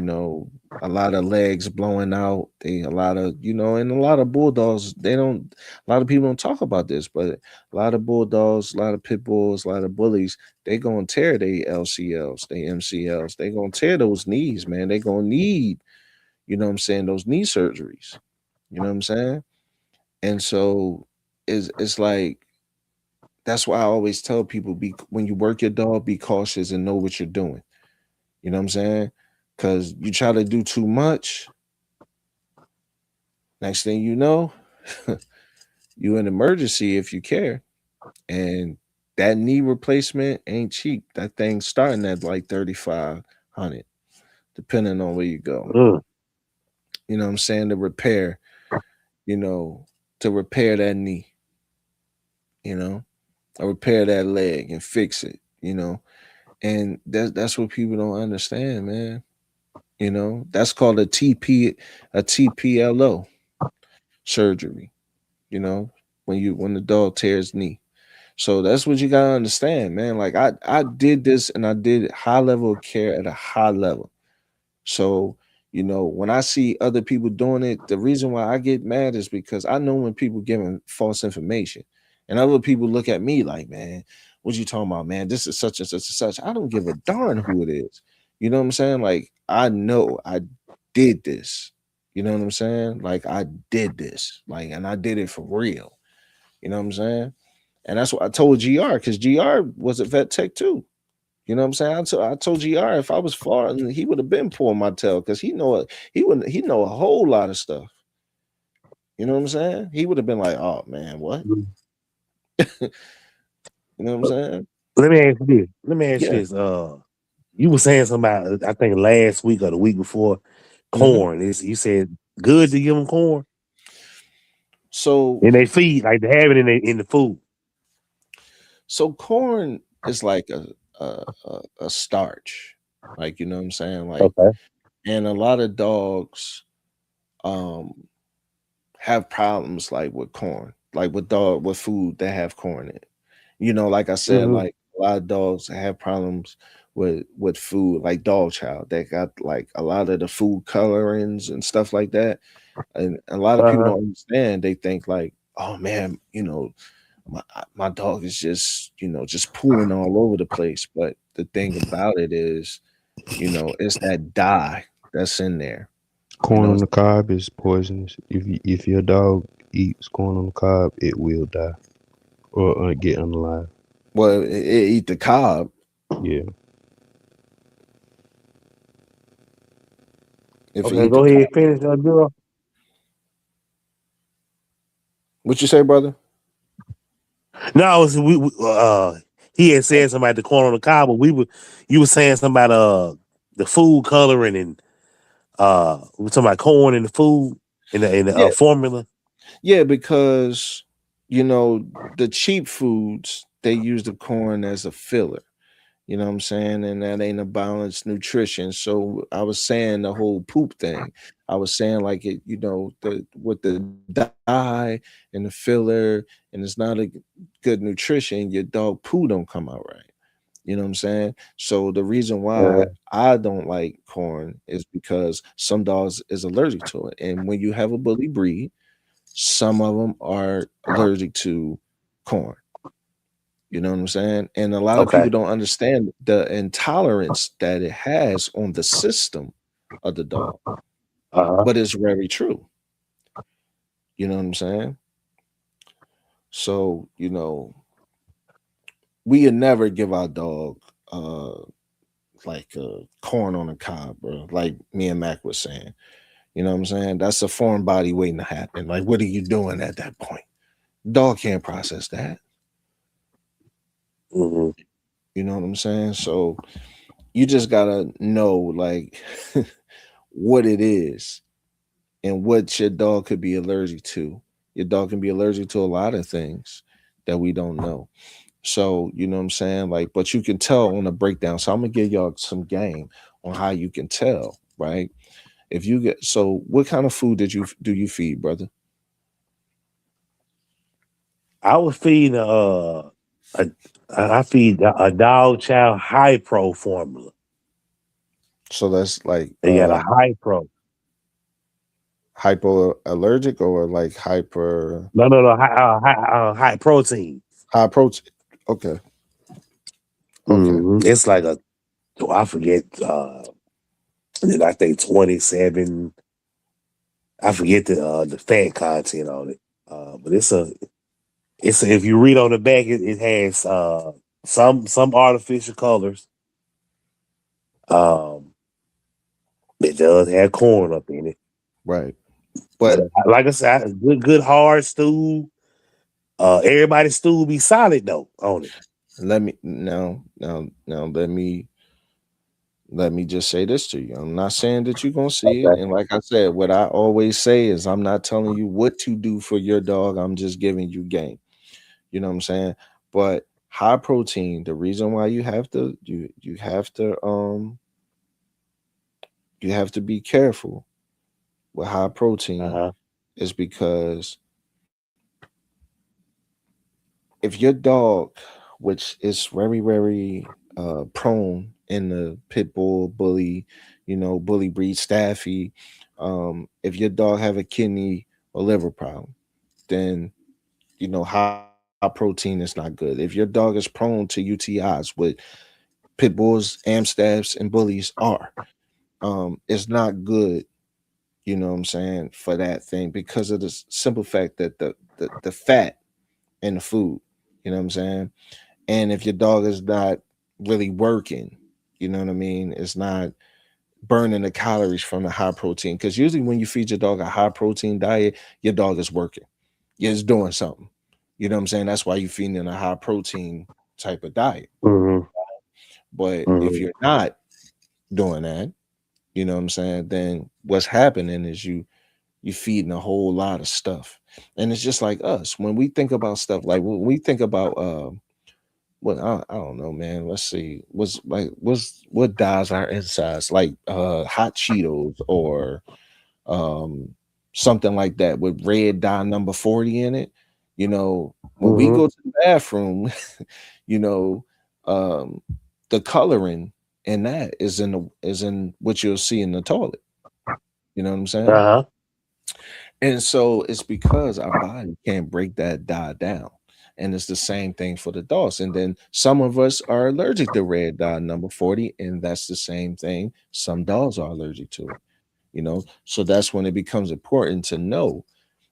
a lot of legs blowing out. A lot of, and a lot of bulldogs. A lot of people don't talk about this, but a lot of bulldogs, a lot of pit bulls, a lot of bullies, they gonna tear their LCLs, their MCLs. They gonna tear those knees, man. They gonna need, what I'm saying, those knee surgeries. You know what I'm saying? And so it's like that's why I always tell people, be when you work your dog, be cautious and know what you're doing. You know what I'm saying? Because you try to do too much, next thing you know, you in emergency if you care. And that knee replacement ain't cheap. That thing's starting at like 3,500, depending on where you go. Mm. You know what I'm saying? You know, to repair that knee, you know, or repair that leg and fix it. And that's what people don't understand, man. That's called a TPLO surgery, you know, when the dog tears knee. So that's what you gotta understand, man. Like I did this and I did high level of care at a high level. So, when I see other people doing it, the reason why I get mad is because I know when people giving false information and other people look at me like, man, what you talking about, man? This is such and such and such. I don't give a darn who it is. You know what I'm saying? Like, I know I did this. You know what I'm saying? Like, I did this. Like, and I did it for real. You know what I'm saying? And that's what I told GR, because GR was a vet tech too. You know what I'm saying? I told GR if I was far, he would have been pulling my tail, because he know a whole lot of stuff. You know what I'm saying? He would have been like, oh man, what? You know what I'm saying? Let me ask you this. Let me ask you Yeah. this. You were saying something about, I think last week or the week before, hmm corn. You said good to give them corn. So And they feed like they have it in the food. so corn is like a starch, like, you know what I'm saying, like, Okay. and a lot of dogs um have problems like with corn, like with food that have corn in it. You know, like I said, Mm-hmm. like a lot of dogs have problems with food, like dog chow. They got like a lot of the food colorings and stuff like that. And a lot of people Uh-huh. don't understand. They think like, oh man, my dog is just, just pooing all over the place. But the thing about it is, it's that dye that's in there. You Corn know, on the cob is poisonous. If your dog eats corn on the cob, it will die or get unalive. well, it eat the cob. Yeah. If it Okay, eat the go cob, ahead, finish that girl. what you say, brother? No, it was, he had said something about the corn on the cob, but you were saying something about the food coloring and we were talking about corn in the food in the Yeah, formula. yeah, because the cheap foods they use the corn as a filler. You know what I'm saying? And that ain't a balanced nutrition. So I was saying the whole poop thing. I was saying like it, the with the dye and the filler, and it's not a good nutrition, your dog poo don't come out right. You know what I'm saying? So the reason why Uh, I don't like corn is because some dogs is allergic to it. And when you have a bully breed, some of them are allergic to corn. You know what I'm saying? And a lot of people okay. don't understand the intolerance that it has on the system of the dog, Uh-huh. but it's very true. You know what I'm saying? So, we would never give our dog like corn on a cob, bro. Like me and Mac was saying. You know what I'm saying? That's a foreign body waiting to happen. Like, what are you doing at that point? Dog can't process that. Mm-hmm. You know what I'm saying? So you just gotta know like what it is and what your dog could be allergic to. Your dog can be allergic to a lot of things that we don't know. So, you know what I'm saying? Like, but you can tell on a breakdown. So I'm gonna give y'all some game on how you can tell, right? If you get so what kind of food do you feed, brother? I would feed a I feed a dog chow high pro formula. So that's like They got a high pro. hypoallergic or like hyper No, high protein. high protein. Okay. Okay. It's like I forget. I think 27. I forget the fat content on it. But if you read on the back, it has some artificial colors. Um, it does have corn up in it, Right. but But like I said, a good hard stew. Everybody's stew be solid though on it. let me now let me just say this to you. I'm not saying that you're gonna see it. Okay. And like I said, what I always say is I'm not telling you what to do for your dog. I'm just giving you game. You know what I'm saying? But high protein, the reason why you have to be careful with high protein Uh-huh. is because if your dog, which is very, very prone in the pit bull, bully, bully breed, staffy, if your dog have a kidney or liver problem, then high protein is not good. If your dog is prone to UTIs, what pit bulls, amstaffs, and bullies are, it's not good. You know what I'm saying, for that thing because of the simple fact that the fat in the food. You know what I'm saying? And if your dog is not really working, you know what I mean? It's not burning the calories from the high protein. Because usually when you feed your dog a high protein diet, your dog is working. Yeah, it's doing something. You know what I'm saying? That's why you're feeding in a high protein type of diet. Mm-hmm. But if Mm-hmm. you're not doing that, you know what I'm saying, then what's happening is you're feeding a whole lot of stuff. And it's just like us when we think about stuff, like when we think about what I don't know, man. Let's see. What dyes our insides? Like hot Cheetos or um something like that with red dye number 40 in it. You know, when we Mm-hmm. go to the bathroom, you know, um the coloring in that is in what you'll see in the toilet. You know what I'm saying? Uh-huh. And so it's because our body can't break that dye down. And it's the same thing for the dogs. And then some of us are allergic to red dye number 40, and that's the same thing. Some dogs are allergic to it, you know. So that's when it becomes important to know.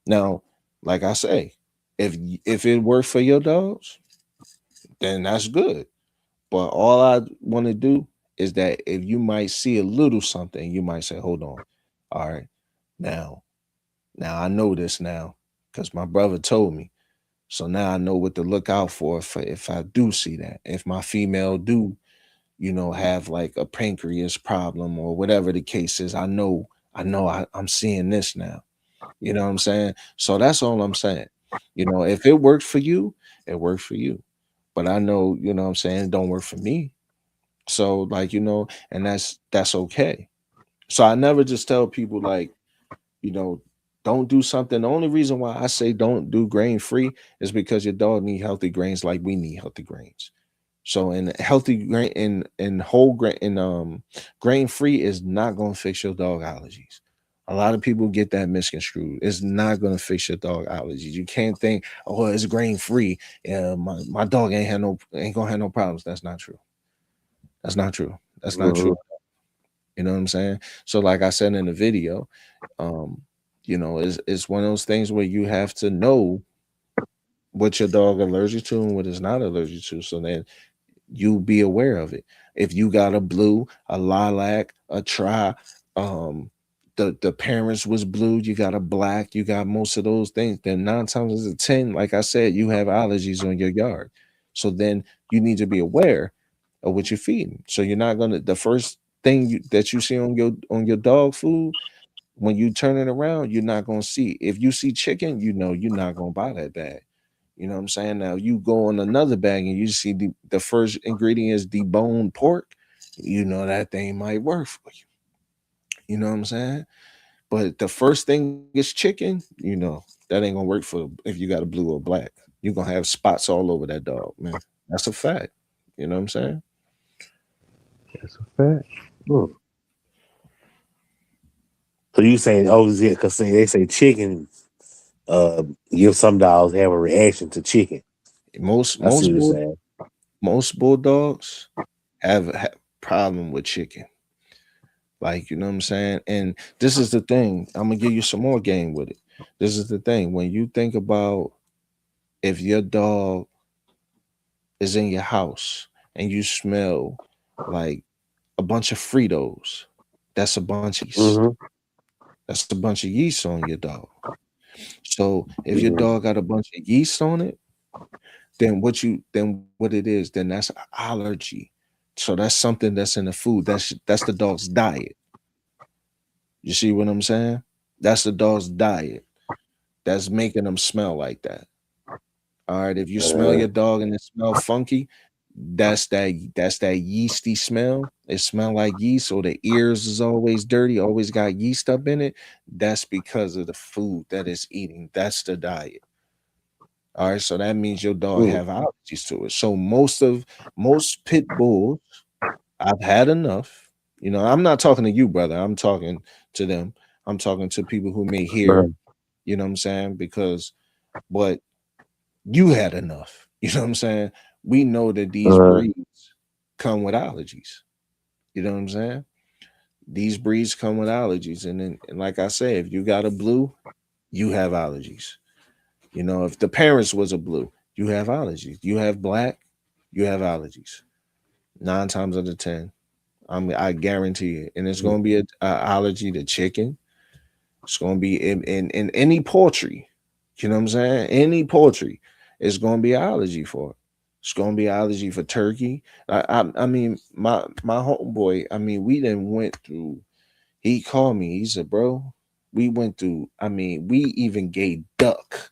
Now, like I say, if it worked for your dogs, then that's good. But all I want to do is that if you might see a little something, you might say, hold on. All right, now now I know this now because my brother told me. So now I know what to look out for if I do see that. If my female do, have like a pancreas problem or whatever the case is, I'm seeing this now. You know what I'm saying? So that's all I'm saying. If it worked for you, it worked for you. But I know, what I'm saying, it don't work for me. So like, and that's okay. So I never just tell people like, you know, don't do something. The only reason why I say don't do grain free is because your dog need healthy grains like we need healthy grains. So in healthy grain in whole grain in grain free is not gonna fix your dog allergies. A lot of people get that misconstrued. It's not gonna fix your dog allergies. You can't think, oh, it's grain free. Yeah, my dog ain't gonna have no problems. That's not true. That's not true. That's not Mm-hmm. true. You know what I'm saying? So like I said in the video, um, it's one of those things where you have to know what your dog allergic to and what is not allergic to. So then you be aware of it. If you got a blue, a lilac, a tri, um, the parents was blue, you got a black, you got most of those things. Then 9 times out of 10, like I said, you have allergies on your yard. So then you need to be aware of what you're feeding. So you're not gonna the first thing that you see on your dog food when you turn it around, you're not gonna see. If you see chicken, you're not gonna buy that bag. You know what I'm saying? Now you go on another bag and you see the first ingredient is deboned pork, that thing might work for you. You know what I'm saying? But the first thing is chicken, that ain't gonna work for if you got a blue or black. You're gonna have spots all over that dog, man. That's a fact. You know what I'm saying? That's a fact. Mm. So you saying, oh, yeah, because they say chicken, give some dogs have a reaction to chicken. Most I see most what you're bull saying. most bulldogs have problem with chicken. Like, you know what I'm saying? And this is the thing. I'm gonna give you some more game with it. This is the thing. When you think about if your dog is in your house and you smell like a bunch of Fritos, that's a bunch of yeast. Mm-hmm. That's a bunch of yeast on your dog. So if your Mm-hmm. dog got a bunch of yeast on it, then what it is, then that's an allergy. So that's something that's in the food. That's the dog's diet. You see what I'm saying? That's the dog's diet that's making them smell like that. All right. If you smell Uh, your dog and it smell funky, that's that yeasty smell. It smell like yeast, or the ears is always dirty, always got yeast up in it. That's because of the food that it's eating. That's the diet. All right. So that means your dog mm, have allergies to it. So most pit bulls, I've had enough. I'm not talking to you, brother. I'm talking to them. I'm talking to people who may uh, hear, you know what I'm saying? But you had enough. You know what I'm saying? We know that these uh, breeds come with allergies. You know what I'm saying? These breeds come with allergies. And like I say, if you got a blue, you have allergies. If the parents was a blue, you have allergies. You have black, you have allergies. 9 times out of 10. I guarantee it. And it's gonna be a allergy to chicken. It's gonna be in any poultry. You know what I'm saying? Any poultry is gonna be allergy for it. It's gonna be allergy for turkey. I mean, my homeboy. I mean, we then went through. He called me. He said, "Bro, We went through. I mean, we even gave duck,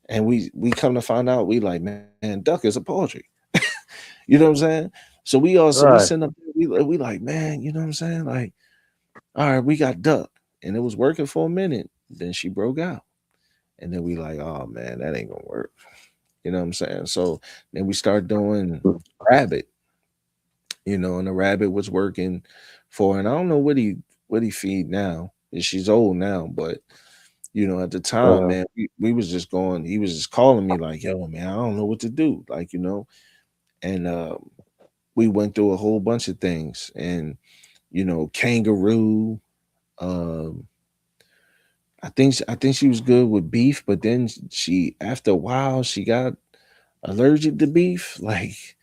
and we come to find out we like, man, duck is a poultry. You know what I'm saying? So we Right. send up we like, man, you know what I'm saying? Like, all right, we got duck, and it was working for a minute. Then she broke out, and then we like, oh man, that ain't gonna work. You know what I'm saying? So then we start doing rabbit, and the rabbit was working for, and I don't know what he feed now. And she's old now, but at the time, Uh, man, we was just going. He was just calling me like, yo, man, I don't know what to do, like, and we went through a whole bunch of things, and kangaroo. Um, I think she was good with beef, but then she after a while she got allergic to beef, like,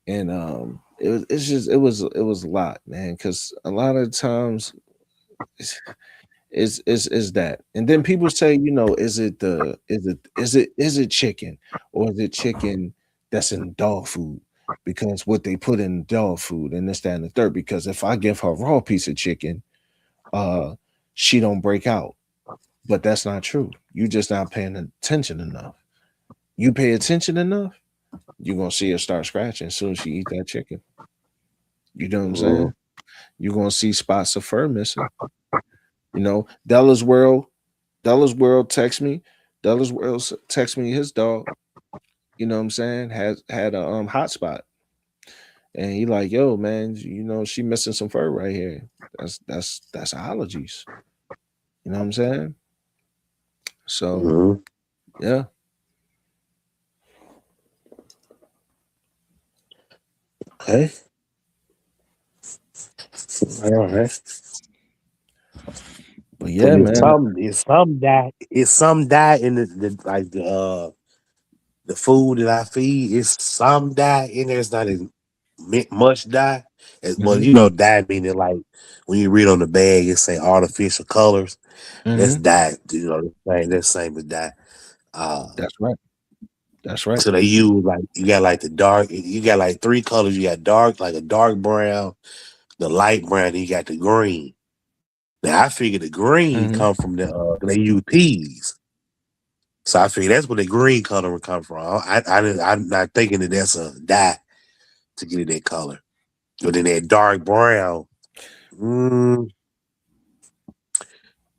and it was a lot, man, because a lot of times it's, is that, and then people say, is it chicken, or is it chicken that's in dog food, because what they put in dog food and this, that, and the third, because if I give her a raw piece of chicken, uh she don't break out. But that's not true. You just not paying attention enough. You pay attention enough, you're gonna see her start scratching as soon as she eat that chicken. You know what I'm mm, saying? You're gonna see spots of fur missing. Della's world text me. Della's world text me his dog. You know what I'm saying? Had a hot spot, and he like, yo, man, she missing some fur right here. That's allergies. You know what I'm saying? So mm, yeah, Okay. All right. but Cause yeah, man. it's some die in the like the food that I feed. It's some dye in there. It's not as much dye. As well, Hmm. dye meaning like when you read on the bag, it say artificial colors. That's Hmm. dye. That's same as dye. Uh, That's right. That's right. so they use like you got like the dark. You got like three colors. You got dark, like a dark brown, the light brown, and you got the green. Now I figure the green Hmm. come from they use peas. So I figure that's where the green color would come from. I'm not thinking that that's a dye to get it that color. But then that dark brown, mm,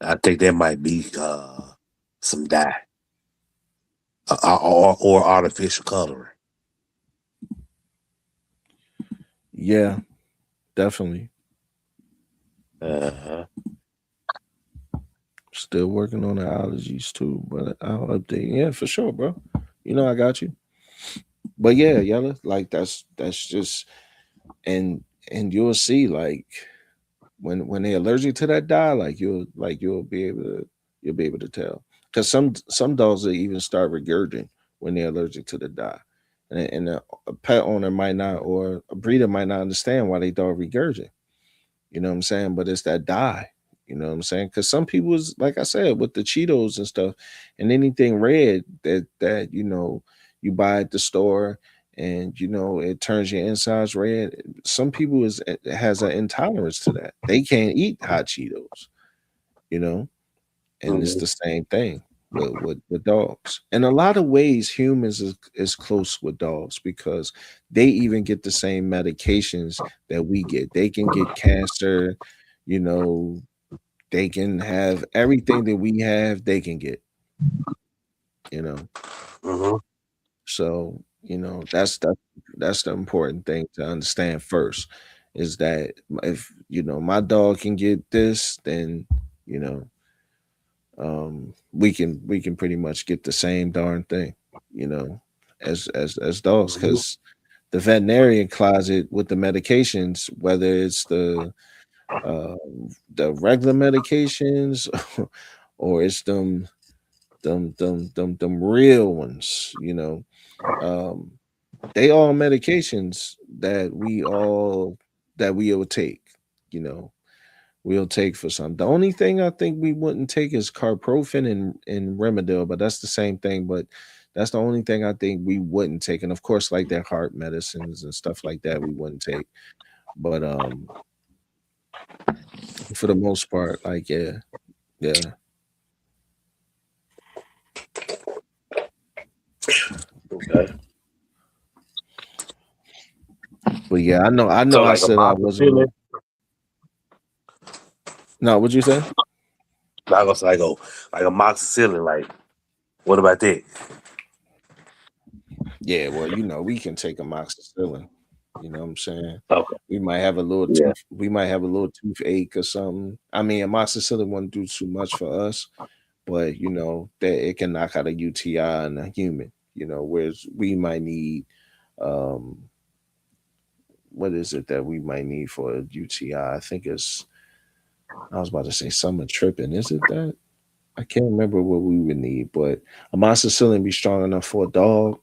I think that might be some dye or artificial coloring. Yeah, definitely. Uh-huh. Still working on the allergies too, but I'll update. Yeah, for sure, bro. I got you. But yeah, Yella, like that's just, and you'll see, like, when they're allergic to that dye, like you'll be able to tell, because some dogs will even start regurgitating when they're allergic to the dye, and a pet owner might not, or a breeder might not understand why they dog regurgitate. You know what I'm saying? But it's that dye. You know what I'm saying? Because some people is, like I said, with the Cheetos and stuff, and anything red that you buy at the store, and it turns your insides red. Some people has an intolerance to that. They can't eat hot Cheetos. You know, and it's Mhm. the same thing with dogs. In a lot of ways, humans is close with dogs, because they even get the same medications that we get. They can get cancer, you know, they can have everything that we have, they can get, you know. Mhm. So, that's the important thing to understand first, is that if my dog can get this, then you know we can pretty much get the same darn thing, you know, as dogs, Mhm. because the veterinarian closet with the medications, whether it's uh the regular medications or it's them real ones, um they all medications that we will take, you know we'll take for some. The only thing I think we wouldn't take is carprofen and Remedil, but that's the same thing. But that's the only thing I think we wouldn't take. And of course, like their heart medicines and stuff like that, we wouldn't take. But for the most part, like, yeah, Yeah. Okay. But yeah, I So know I like a said I wasn't amoxicillin, gonna. No, what'd you say? like a amoxicillin, like what about that? Yeah, well, we can take amoxicillin. You know what I'm saying? Okay. Yeah. We might have a little toothache or something. I mean, amoxicillin won't do too much for us, but that it can knock out a UTI in a human. Whereas we might need, um, what is it that we might need for a UTI? I think I was about to say summer tripping. Is it that? I can't remember what we would need, but amoxicillin be strong enough for a dog,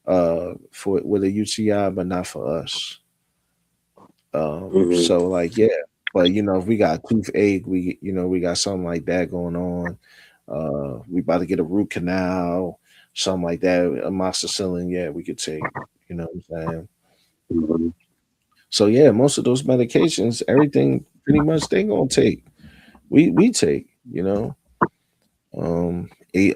for with a UTI, but not for us. Mm-hmm. So like, yeah, but if we got toothache, we got something like that going on. We about to get a root canal, something like that. Amoxicillin, yeah, we could take. You know what I'm saying? Mm-hmm. So yeah, most of those medications, everything pretty much they gonna take. We take,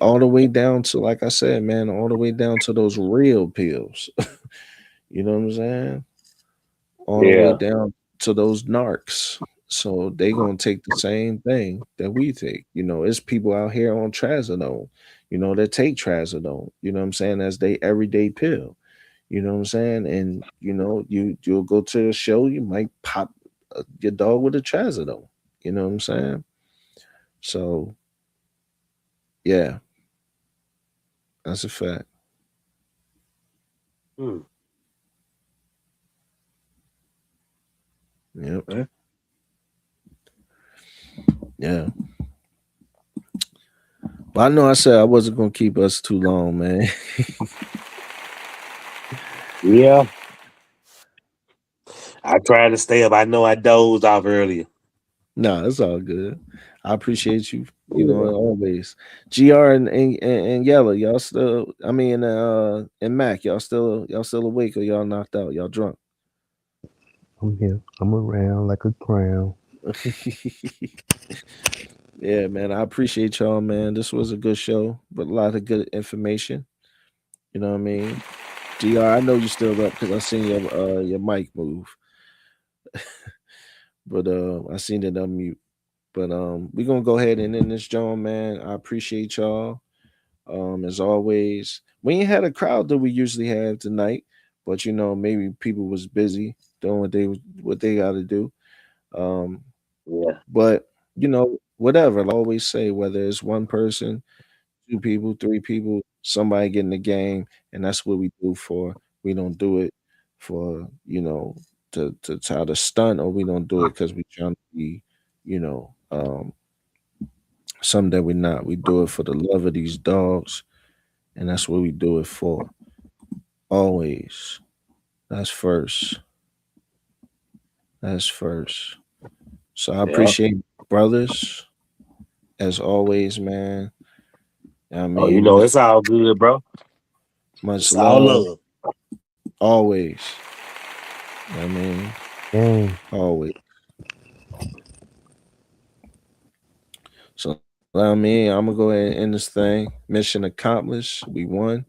all the way down to, like I said, man, all the way down to those real pills. You know what I'm saying? All the way Yeah. down to those narcs. So they gonna take the same thing that we take. It's people out here on trazodone, that take trazodone, you know what I'm saying, as they everyday pill. You know what I'm saying? And you'll go to a show, you might pop your dog with a trazodone. You know what I'm saying? So yeah, that's a fact. Mm. Yep. Okay. Yeah. But I know I said I wasn't gonna keep us too long, man. Yeah. I tried to stay up. I know I dozed off earlier. Nah, it's all good. I appreciate you, Yeah. always. GR and Yella, y'all still, I mean, and Mac, y'all still awake or y'all knocked out? Y'all drunk? I'm here. I'm around like a crown. Yeah, man. I appreciate y'all, man. This was a good show, but a lot of good information. You know what I mean? GR, I know you still up because I seen your mic move, but I seen it unmute. But we're gonna go ahead and end this, John, man. I appreciate y'all. As always, we ain't had a crowd that we usually have tonight, but maybe people was busy doing what they got to do. Um, Yeah. but whatever. I always say, whether it's one person, two people, three people, somebody getting the game, and that's what we do for. We don't do it for to try to stunt, or we don't do it because we trying to be, you know, um, something that we're not. We do it for the love of these dogs, and that's what we do it for. Always. That's first. That's first. So I Yeah. appreciate brothers as always, man. I Oh, mean, much it's all good, bro. much It's all love. love. Always. I mean, Gang. always. So I mean, I'm gonna go ahead and end this thing. Mission accomplished. We won.